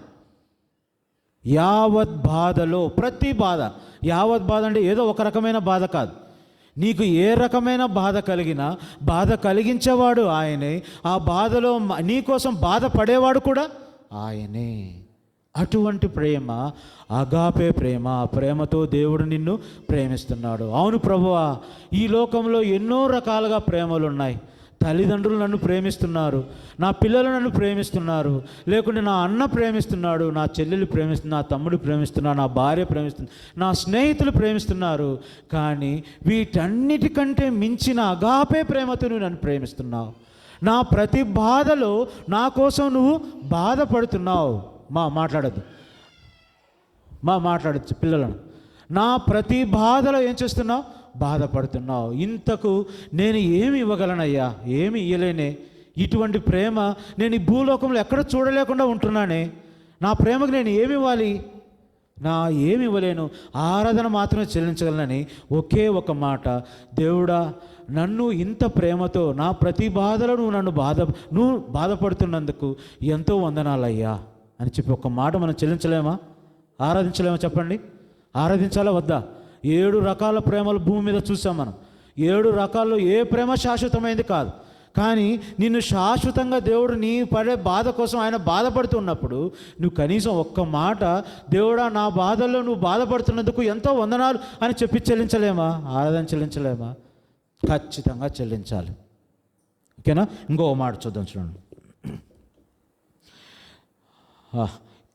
యావత్ బాధలో, ప్రతి బాధ, యావత్ బాధ అంటే ఏదో ఒక రకమైన బాధ కాదు. నీకు ఏ రకమైన బాధ కలిగినా బాధ కలిగించేవాడు ఆయనే. ఆ బాధలో నీకోసం బాధపడేవాడు కూడా ఆయనే. అటువంటి ప్రేమ అగాపే ప్రేమ. ఆ ప్రేమతో దేవుడు నిన్ను ప్రేమిస్తున్నాడు. అవును ప్రభువా, ఈ లోకంలో ఎన్నో రకాలుగా ప్రేమలు ఉన్నాయి. తల్లిదండ్రులు నన్ను ప్రేమిస్తున్నారు, నా పిల్లలు నన్ను ప్రేమిస్తున్నారు, లేకుంటే నా అన్న ప్రేమిస్తున్నాడు, నా చెల్లెలు ప్రేమిస్తున్నారు, నా తమ్ముడు ప్రేమిస్తున్నాడు, నా భార్య ప్రేమిస్తుంది, నా స్నేహితులు ప్రేమిస్తున్నారు. కానీ వీటన్నిటికంటే మించిన అగాపే ప్రేమతో నువ్వు నన్ను ప్రేమిస్తున్నావు. నా ప్రతి బాధలో నా కోసం నువ్వు బాధపడుతున్నావు. మాట్లాడద్దు పిల్లలను. నా ప్రతి బాధలో ఏం చేస్తున్నావు? బాధపడుతున్నావు. ఇంతకు నేను ఏమి ఇవ్వగలనయ్యా? ఏమి ఇయ్యలేనే. ఇటువంటి ప్రేమ నేను ఈ భూలోకంలో ఎక్కడ చూడలేకుండా ఉంటున్నానే. నా ప్రేమకు నేను ఏమి ఇవ్వాలి? ఏమి ఇవ్వలేను, ఆరాధన మాత్రమే చెల్లించగలనని ఒకే ఒక మాట, దేవుడా నన్ను ఇంత ప్రేమతో నా ప్రతి బాధలో నువ్వు బాధపడుతున్నందుకు ఎంతో వందనాలయ్యా అని చెప్పి ఒక మాట మనం చెల్లించలేమా? ఆరాధించలేమా? చెప్పండి, ఆరాధించాలా వద్దా? 7 రకాల ప్రేమలు భూమి మీద చూసాం మనం. 7 రకాల్లో ఏ ప్రేమ శాశ్వతమైంది కాదు. కానీ నిన్ను శాశ్వతంగా దేవుడు నీ పడే బాధ కోసం ఆయన బాధపడుతున్నప్పుడు నువ్వు కనీసం ఒక్క మాట, దేవుడా నా బాధల్లో నువ్వు బాధపడుతున్నందుకు ఎంతో వందనాలు అని చెప్పి చెల్లించలేమా? ఆరాధన చెల్లించలేమా? ఖచ్చితంగా చెల్లించాలి. ఓకేనా? ఇంకో మాట చూద్దాం, చూడండి.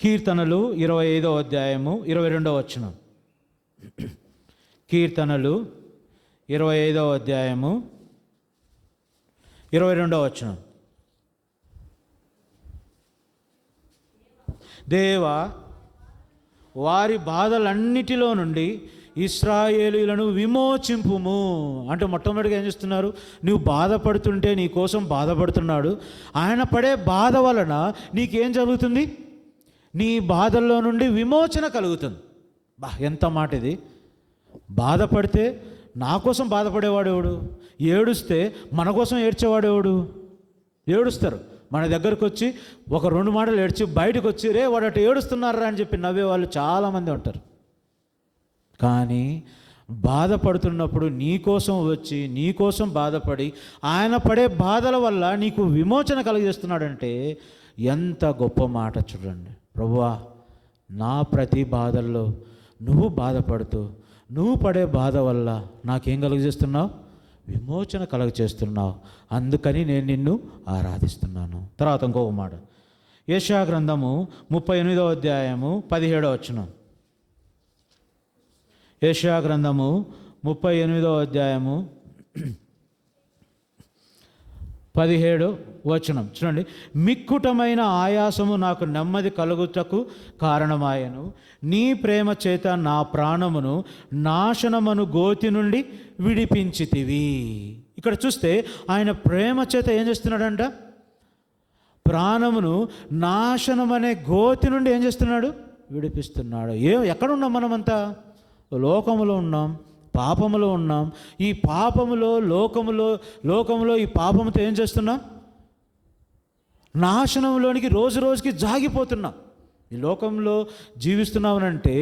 కీర్తనలు 25వ అధ్యాయము 22వ వచనం. కీర్తనలు 25వ అధ్యాయము 22వ వచనం. దేవా, వారి బాధలన్నిటిలో నుండి ఇశ్రాయేలీయులను విమోచింపుము. అంటే మొట్టమొదటిగా ఏం చేస్తున్నారు? నువ్వు బాధపడుతుంటే నీ కోసం బాధపడుతున్నాడు. ఆయన పడే బాధ వలన నీకేం జరుగుతుంది? నీ బాధల్లో నుండి విమోచన కలుగుతుంది. ఎంత మాట ఇది! బాధపడితే నా కోసం బాధపడేవాడేవాడు? ఏడుస్తే మన కోసం ఏడ్చేవాడేవాడు? ఏడుస్తారు, మన దగ్గరకు వచ్చి ఒక 2 మాటలు ఏడ్చి బయటకు వచ్చి రే వాడు అటు ఏడుస్తున్నారా అని చెప్పి నవ్వేవాళ్ళు చాలామంది ఉంటారు. కానీ బాధపడుతున్నప్పుడు నీ కోసం వచ్చి నీ కోసం బాధపడి ఆయన పడే బాధల వల్ల నీకు విమోచన కలిగజేస్తున్నాడంటే ఎంత గొప్ప మాట చూడండి. ప్రభువా, నా ప్రతి బాధల్లో నువ్వు బాధపడుతూ నువ్వు పడే బాధ వల్ల నాకేం కలుగజేస్తున్నావు? విమోచన కలుగజేస్తున్నావు. అందుకని నేను నిన్ను ఆరాధిస్తున్నాను. తర్వాత ఇంకొక మాట, యెషయా గ్రంథము 38వ అధ్యాయము 17వ వచనం. యెషయా గ్రంథము 38వ అధ్యాయము 17వ వచనం చూడండి. మిక్కుటమైన ఆయాసము నాకు నెమ్మది కలుగుటకు కారణమాయను. నీ ప్రేమ చేత నా ప్రాణమును నాశనమను గోతి నుండి విడిపించితివి. ఇక్కడ చూస్తే ఆయన ప్రేమ చేత ఏం చేస్తున్నాడంట? ప్రాణమును నాశనమనే గోతి నుండి ఏం చేస్తున్నాడు? విడిపిస్తున్నాడు. ఎక్కడున్నాం మనమంతా? లోకములో ఉన్నాం, పాపములో ఉన్నాం. ఈ పాపములో లోకములో ఈ పాపముతో ఏం చేస్తున్నాం? నాశనంలోనికి రోజు రోజుకి జాగిపోతున్నాం. ఈ లోకంలో జీవిస్తున్నామనంటే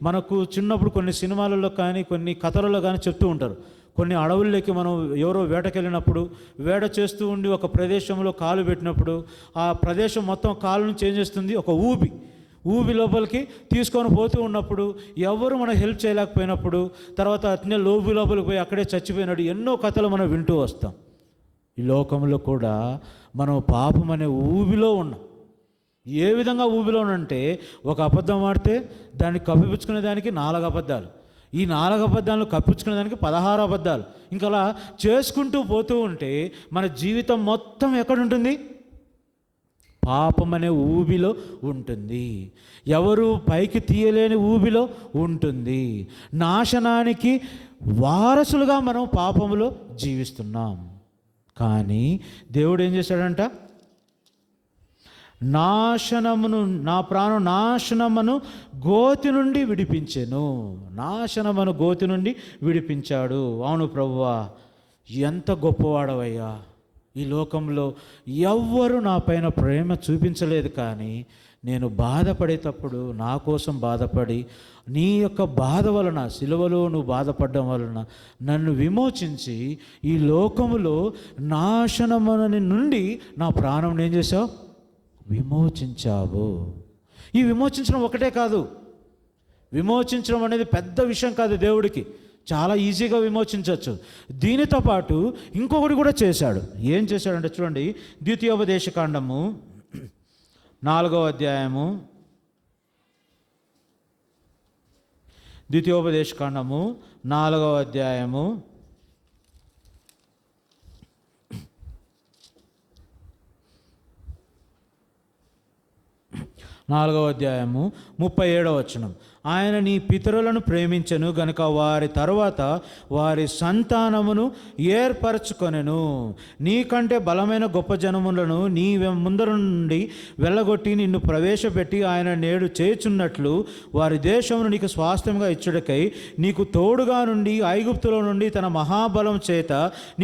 మనకు చిన్నప్పుడు కొన్ని సినిమాలలో కానీ కొన్ని కథలలో కానీ చెప్తూ ఉంటారు. కొన్ని అడవుల్లోకి మనం ఎవరో వేటకెళ్ళినప్పుడు వేట చేస్తూ ఉండి ఒక ప్రదేశంలో కాలు పెట్టినప్పుడు ఆ ప్రదేశం మొత్తం కాలు నుంచి ఏం చేస్తుంది? ఒక ఊబి లోపలికి తీసుకొని పోతూ ఉన్నప్పుడు ఎవరు మనం హెల్ప్ చేయలేకపోయినప్పుడు తర్వాత అట్నే లోపలికి పోయి అక్కడే చచ్చిపోయినట్టు ఎన్నో కథలు మనం వింటూ వస్తాం. ఈ లోకంలో కూడా మనం పాపం అనే ఊబిలో ఉన్నాం. ఏ విధంగా ఊబిలోనంటే ఒక అబద్ధం ఆడితే దాన్ని కప్పిపుచ్చుకునే దానికి 4 అబద్ధాలు, ఈ 4 అబద్ధాలను కప్పించుకునే దానికి 16 అబద్ధాలు, ఇంకా అలా చేసుకుంటూ పోతూ ఉంటే మన జీవితం మొత్తం ఎక్కడుంటుంది? పాపం అనే ఊబిలో ఉంటుంది. ఎవరు పైకి తీయలేని ఊబిలో ఉంటుంది. నాశనానికి వారసులుగా మనం పాపములో జీవిస్తున్నాం. కానీ దేవుడు ఏం చేశాడంట? నాశనమును, నా ప్రాణం నాశనమును గోతి నుండి విడిపించెను. నాశనమును గోతి నుండి విడిపించాడు. అవును ప్రభువా, ఎంత గొప్పవాడవయ్యా. ఈ లోకంలో ఎవ్వరూ నా పైన ప్రేమ చూపించలేదు, కానీ నేను బాధపడేటప్పుడు నా కోసం బాధపడి నీ యొక్క బాధ వలన, సిలువలో నువ్వు బాధపడడం వలన నన్ను విమోచించి ఈ లోకములో నాశనముని నుండి నా ప్రాణం ఏం చేశావు? విమోచించావు. ఈ విమోచించడం ఒకటే కాదు, విమోచించడం అనేది పెద్ద విషయం కాదు దేవుడికి, చాలా ఈజీగా విమోచించవచ్చు. దీనితో పాటు ఇంకొకటి కూడా చేశాడు. ఏం చేశాడంటే చూడండి, ద్వితీయోపదేశకాండము 4వ అధ్యాయము, ద్వితీయోపదేశకాండము 4వ అధ్యాయము 37వ వచనం. ఆయన నీ పితరులను ప్రేమించెను గనుక వారి తరువాత వారి సంతానమును ఏర్పరచుకొనెను. నీకంటే బలమైన గొప్ప జనములను నీ ముందర నుండి వెళ్ళగొట్టి నిన్ను ప్రవేశపెట్టి ఆయన నేడు చేయుచున్నట్లు వారి దేశమును నీకు స్వాస్థ్యంగా ఇచ్చుటకై నీకు తోడుగా నుండి ఐగుప్తులో నుండి తన మహాబలం చేత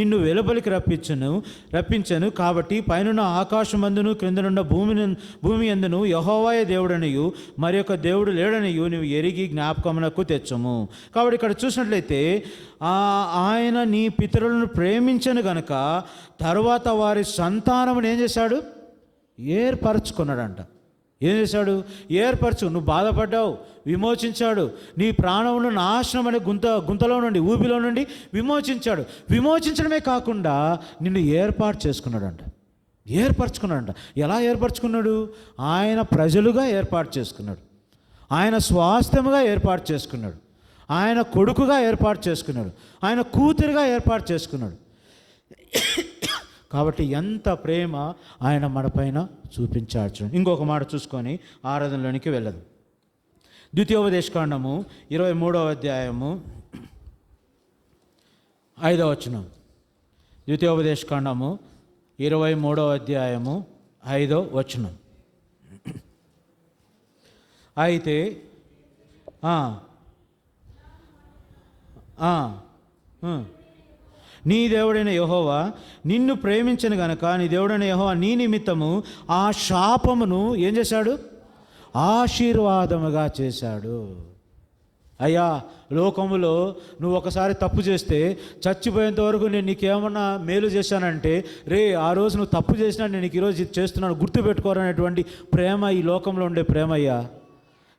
నిన్ను వెలుపలికి రప్పించెను. కాబట్టి పైనున్న ఆకాశమందును క్రిందనున్న భూమి యందును యెహోవాయే దేవుడనియు మరి యొక్క దేవుడు లేడనియు నువ్వు ఎరిగి జ్ఞాపకమునకు తెచ్చము. కాబట్టి ఇక్కడ చూసినట్లయితే ఆయన నీ పితరులను ప్రేమించను గనుక తర్వాత వారి సంతానమును ఏం చేశాడు? ఏర్పరచుకున్నాడంట. ఏం చేశాడు? నువ్వు బాధపడ్డావు, విమోచించాడు. నీ ప్రాణమును నాశనం అనే గుంతలో నుండి, ఊబిలో నుండి విమోచించాడు. విమోచించడమే కాకుండా నిన్ను ఏర్పాటు చేసుకున్నాడంట. ఎలా ఏర్పరచుకున్నాడు? ఆయన ప్రజలుగా ఏర్పాటు చేసుకున్నాడు, ఆయన స్వాస్థ్యముగా ఏర్పాటు చేసుకున్నాడు, ఆయన కొడుకుగా ఏర్పాటు చేసుకున్నాడు, ఆయన కూతురుగా ఏర్పాటు చేసుకున్నాడు. కాబట్టి ఎంత ప్రేమ ఆయన మన పైన చూపించాడు. ఇంకొక మాట చూసుకొని ఆరాధనలోనికి వెళ్ళదు. ద్వితీయోపదేశకాండము 23వ అధ్యాయము 5వ వచనం. ద్వితీయోపదేశకాండము 23వ అధ్యాయము 5వ వచనం. అయితే నీ దేవుడైన యెహోవా నిన్ను ప్రేమించను గనక నీ దేవుడైన యెహోవా నీ నిమిత్తము ఆ శాపమును ఏం చేశాడు? ఆశీర్వాదముగా చేశాడు. అయ్యా, లోకములో నువ్వు ఒకసారి తప్పు చేస్తే చచ్చిపోయేంత వరకు నేను నీకేమన్నా మేలు చేశానంటే, ఆ రోజు నువ్వు తప్పు చేసినా నేను నీకు ఈరోజు చేస్తున్నాను గుర్తుపెట్టుకోరనేటువంటి ప్రేమ ఈ లోకంలో ఉండే ప్రేమ అయ్యా.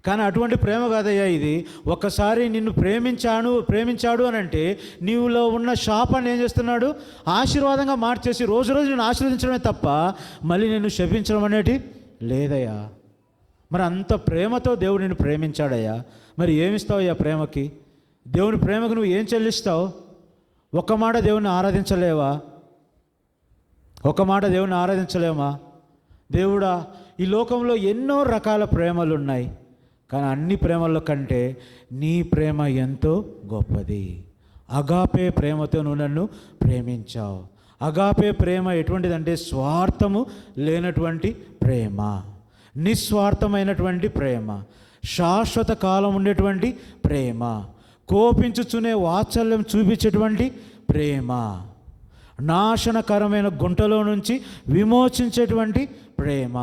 కానీ అటువంటి ప్రేమ కాదయ్యా ఇది. ఒక్కసారి నిన్ను ప్రేమించాడు అని అంటే నీవులో ఉన్న శాపాన్ని ఏం చేస్తున్నాడు? ఆశీర్వాదంగా మార్చేసి రోజు నేను ఆశీర్వదించడమే తప్ప మళ్ళీ నిన్ను శపించడం అనేటి లేదయ్యా. మరి అంత ప్రేమతో దేవుడు నిన్ను ప్రేమించాడయ్యా. మరి ఏమిస్తావయ్యా ప్రేమకి? దేవుని ప్రేమకు నువ్వు ఏం చెల్లిస్తావు? ఒక్క మాట దేవుని ఆరాధించలేవా? దేవుడా, ఈ లోకంలో ఎన్నో రకాల ప్రేమలు ఉన్నాయి, కానీ అన్ని ప్రేమల కంటే నీ ప్రేమ ఎంతో గొప్పది. అగాపే ప్రేమతో నువ్వు నన్ను ప్రేమించావు. అగాపే ప్రేమ ఎటువంటిదంటే స్వార్థము లేనటువంటి ప్రేమ, నిస్వార్థమైనటువంటి ప్రేమ, శాశ్వత కాలం ఉండేటువంటి ప్రేమ, కోపించుచునే వాత్సల్యం చూపించేటువంటి ప్రేమ, నాశనకరమైన గుంటలో నుంచి విమోచించేటువంటి ప్రేమ,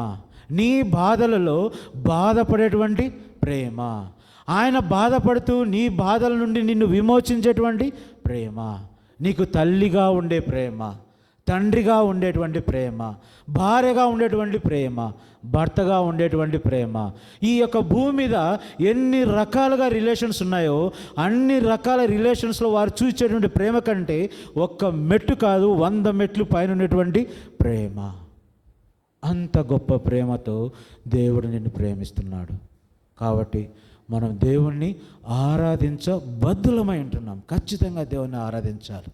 నీ బాధలలో బాధపడేటువంటి ప్రేమ, ఆయన బాధపడుతూ నీ బాధల నుండి నిన్ను విమోచించేటువంటి ప్రేమ, నీకు తల్లిగా ఉండే ప్రేమ, తండ్రిగా ఉండేటువంటి ప్రేమ, భార్యగా ఉండేటువంటి ప్రేమ, భర్తగా ఉండేటువంటి ప్రేమ. ఈ యొక్క భూమి మీద ఎన్ని రకాలుగా రిలేషన్స్ ఉన్నాయో అన్ని రకాల రిలేషన్స్లో వారు చూసేటువంటి ప్రేమ కంటే ఒక్క మెట్టు కాదు 100 మెట్లు పైన ఉన్నటువంటి ప్రేమ. అంత గొప్ప ప్రేమతో దేవుడు నిన్ను ప్రేమిస్తున్నాడు. కాబట్టి మనం దేవుణ్ణి ఆరాధించబద్ధులమై ఉంటున్నాం. ఖచ్చితంగా దేవుణ్ణి ఆరాధించాలి.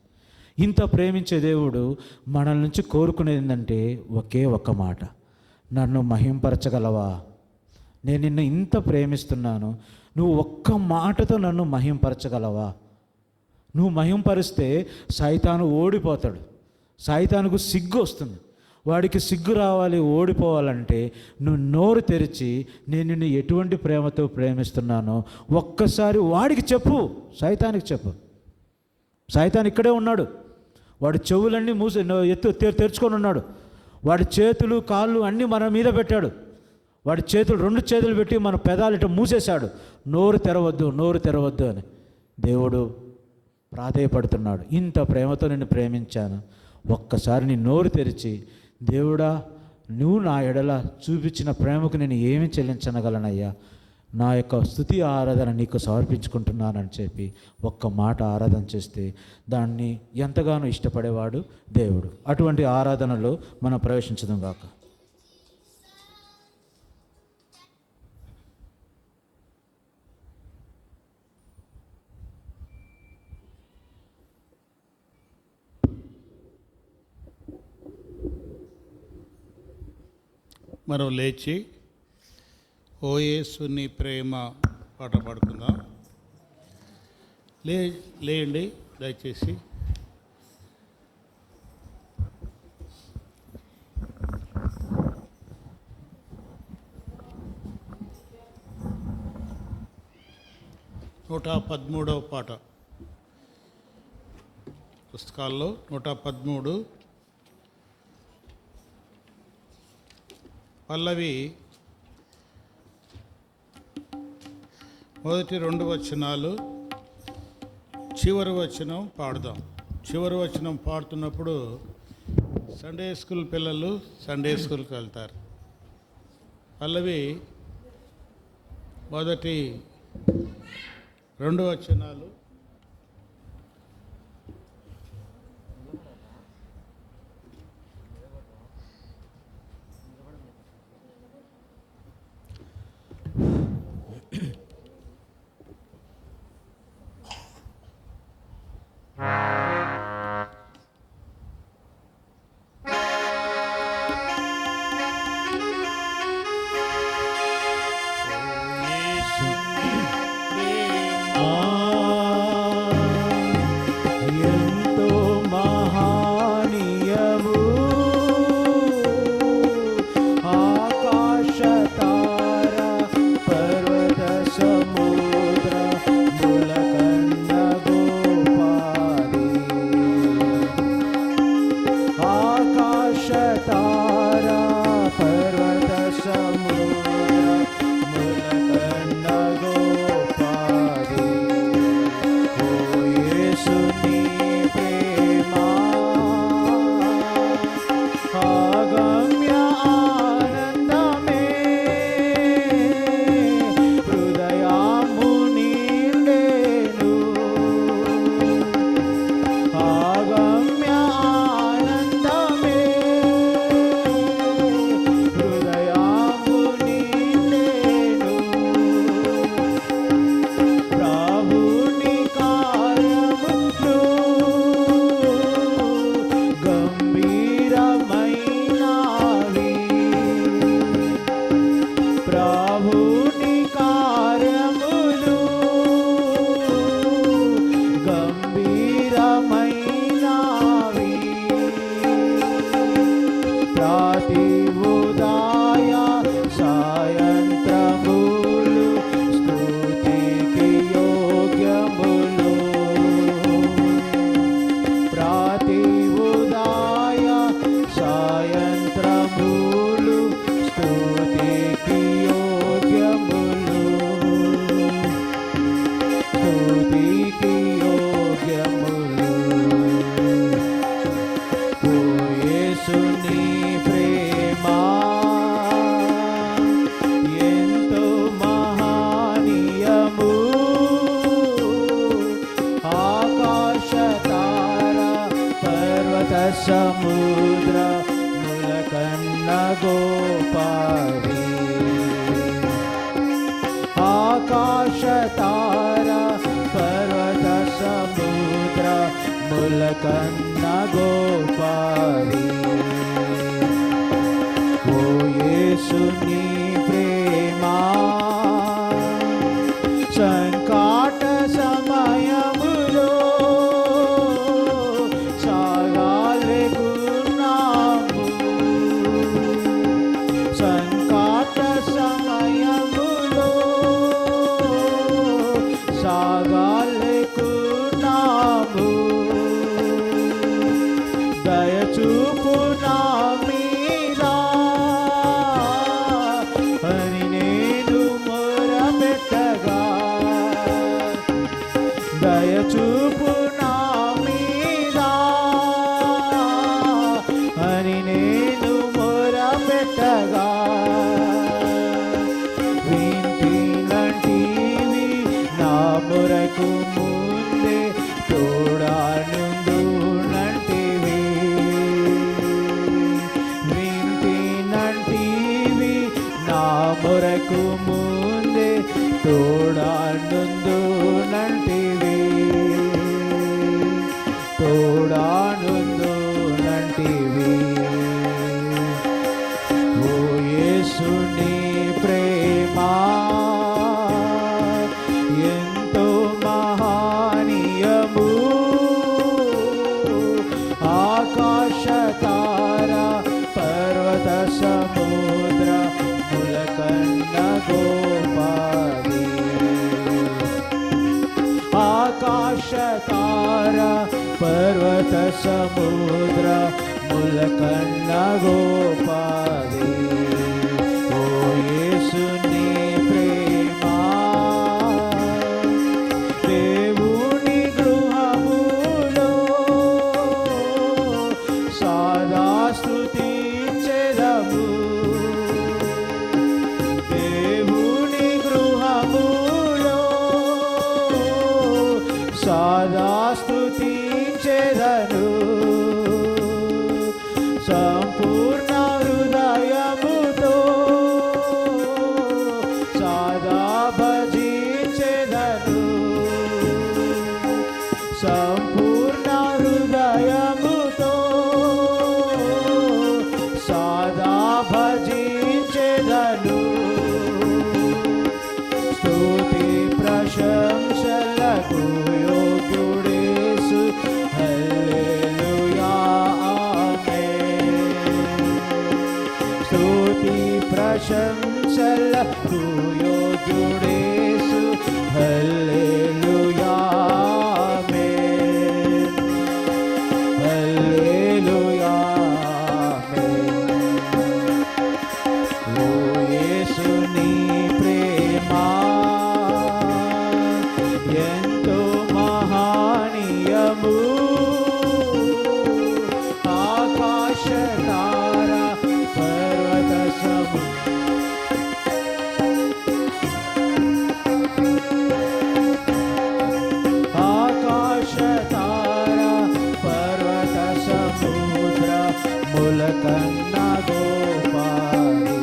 ఇంత ప్రేమించే దేవుడు మనల నుంచి కోరుకునేది ఏంటంటే ఒకే ఒక్క మాట, నన్ను మహింపరచగలవా? నేను నిన్ను ఇంత ప్రేమిస్తున్నాను, నువ్వు ఒక్క మాటతో నన్ను మహింపరచగలవా? నువ్వు మహింపరిస్తే సైతాను ఓడిపోతాడు, సైతానుకు సిగ్గు వస్తుంది. వాడికి సిగ్గు రావాలి, ఓడిపోవాలంటే నువ్వు నోరు తెరిచి నేను నిన్ను ఎటువంటి ప్రేమతో ప్రేమిస్తున్నానో ఒక్కసారి వాడికి చెప్పు, సైతానికి చెప్పు. సైతాన్ ఇక్కడే ఉన్నాడు, వాడి చెవులన్నీ తెరుచుకొని ఉన్నాడు, వాడి చేతులు కాళ్ళు అన్నీ మన మీద పెట్టాడు. వాడి చేతులు 2 చేతులు పెట్టి మన పెదాలు ఇటు మూసేశాడు, నోరు తెరవద్దు అని. దేవుడు ప్రాధేయపడుతున్నాడు, ఇంత ప్రేమతో నిన్ను ప్రేమించాను, ఒక్కసారి నీ నోరు తెరిచి దేవుడా నువ్వు నా ఎడల చూపించిన ప్రేమకు నేను ఏమి చెల్లించగలనయ్యా, నా యొక్క స్తుతి ఆరాధన నీకు సమర్పించుకుంటున్నానని చెప్పి ఒక్క మాట ఆరాధన చేస్తే దాన్ని ఎంతగానో ఇష్టపడేవాడు దేవుడు. అటువంటి ఆరాధనలో మనం ప్రవేశించడం గాక. మనం లేచి ఓ యేసు నీ ప్రేమ పాట పాడుకుందాం. లేండి దయచేసి. నూట 13వ పాట, పుస్తకాల్లో 113 పల్లవి మొదటి 2 వచనాలు, చివరి వచనం పాడుదాం. చివరి వచనం పాడుతున్నప్పుడు సండే స్కూల్ పిల్లలు సండే స్కూల్కి వెళ్తారు. పల్లవి మొదటి 2 వచనాలు, సముద్ర ములకన్న గోపారి ఆకాశ తార పర్వత సముద్ర ములకన్న గోపారి ఓ యేసు నీ ప్రేమ సంకట సమయములో సాగాలెగున్నాము పర్వత సముద్ర ముల కన్న గోపాది ఓ యేసు నీ ప్రేమ దేవుని గృహములో సదా స్తుతించెదము దేవుని గృహములో సదా స్తుతించెదను సంపూర్ణ హృదయముతో సదా భజించెదను సంపూర్ణ హృదయముతో సదా భజించెదను స్తుతి ప్రశంసలకు యోగ్యుడేసు హల్లెలూయా ఆమేన్ స్తుతి ప్రశంసలకు యోగ్యుడేసు హల్లెలూయా ఆమేన్ హల్లెలూయా ఆమేన్ ఓ యేసు నీ ప్రేమ ఎంతో మహనీయము ఆకాశ తార పర్వత ఆకాశ తార పర్వత సముద్ర ముల కన్న గోపాలి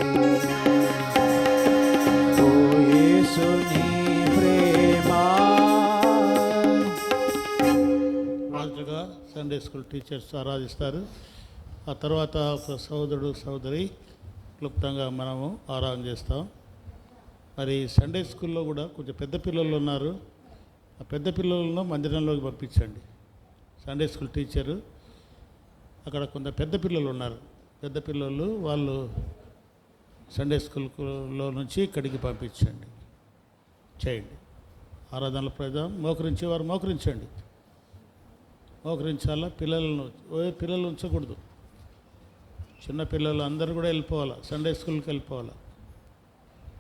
ఓ యేసు నీ ప్రేమ రాజుగా సండే స్కూల్ టీచర్స్ ఆరాధిస్తారు. ఆ తర్వాత ఒక సోదరుడు సోదరి క్లుప్తంగా మనము ఆరాధన చేస్తాం. మరి సండే స్కూల్లో కూడా కొంచెం పెద్ద పిల్లలు ఉన్నారు. ఆ పెద్ద పిల్లలను మందిరంలోకి పంపించండి. సండే స్కూల్ టీచరు అక్కడ కొంత పెద్ద పిల్లలు ఉన్నారు. పెద్ద పిల్లలు వాళ్ళు సండే స్కూల్లో నుంచి ఇక్కడికి పంపించండి. చేయండి. ఆరాధనల ప్రజా మోకరించేవారు మోకరించండి. మోకరించాలా. పిల్లలు ఉంచకూడదు. చిన్న పిల్లలు అందరూ కూడా వెళ్ళిపోవాలా. సండే స్కూల్కి వెళ్ళిపోవాలా.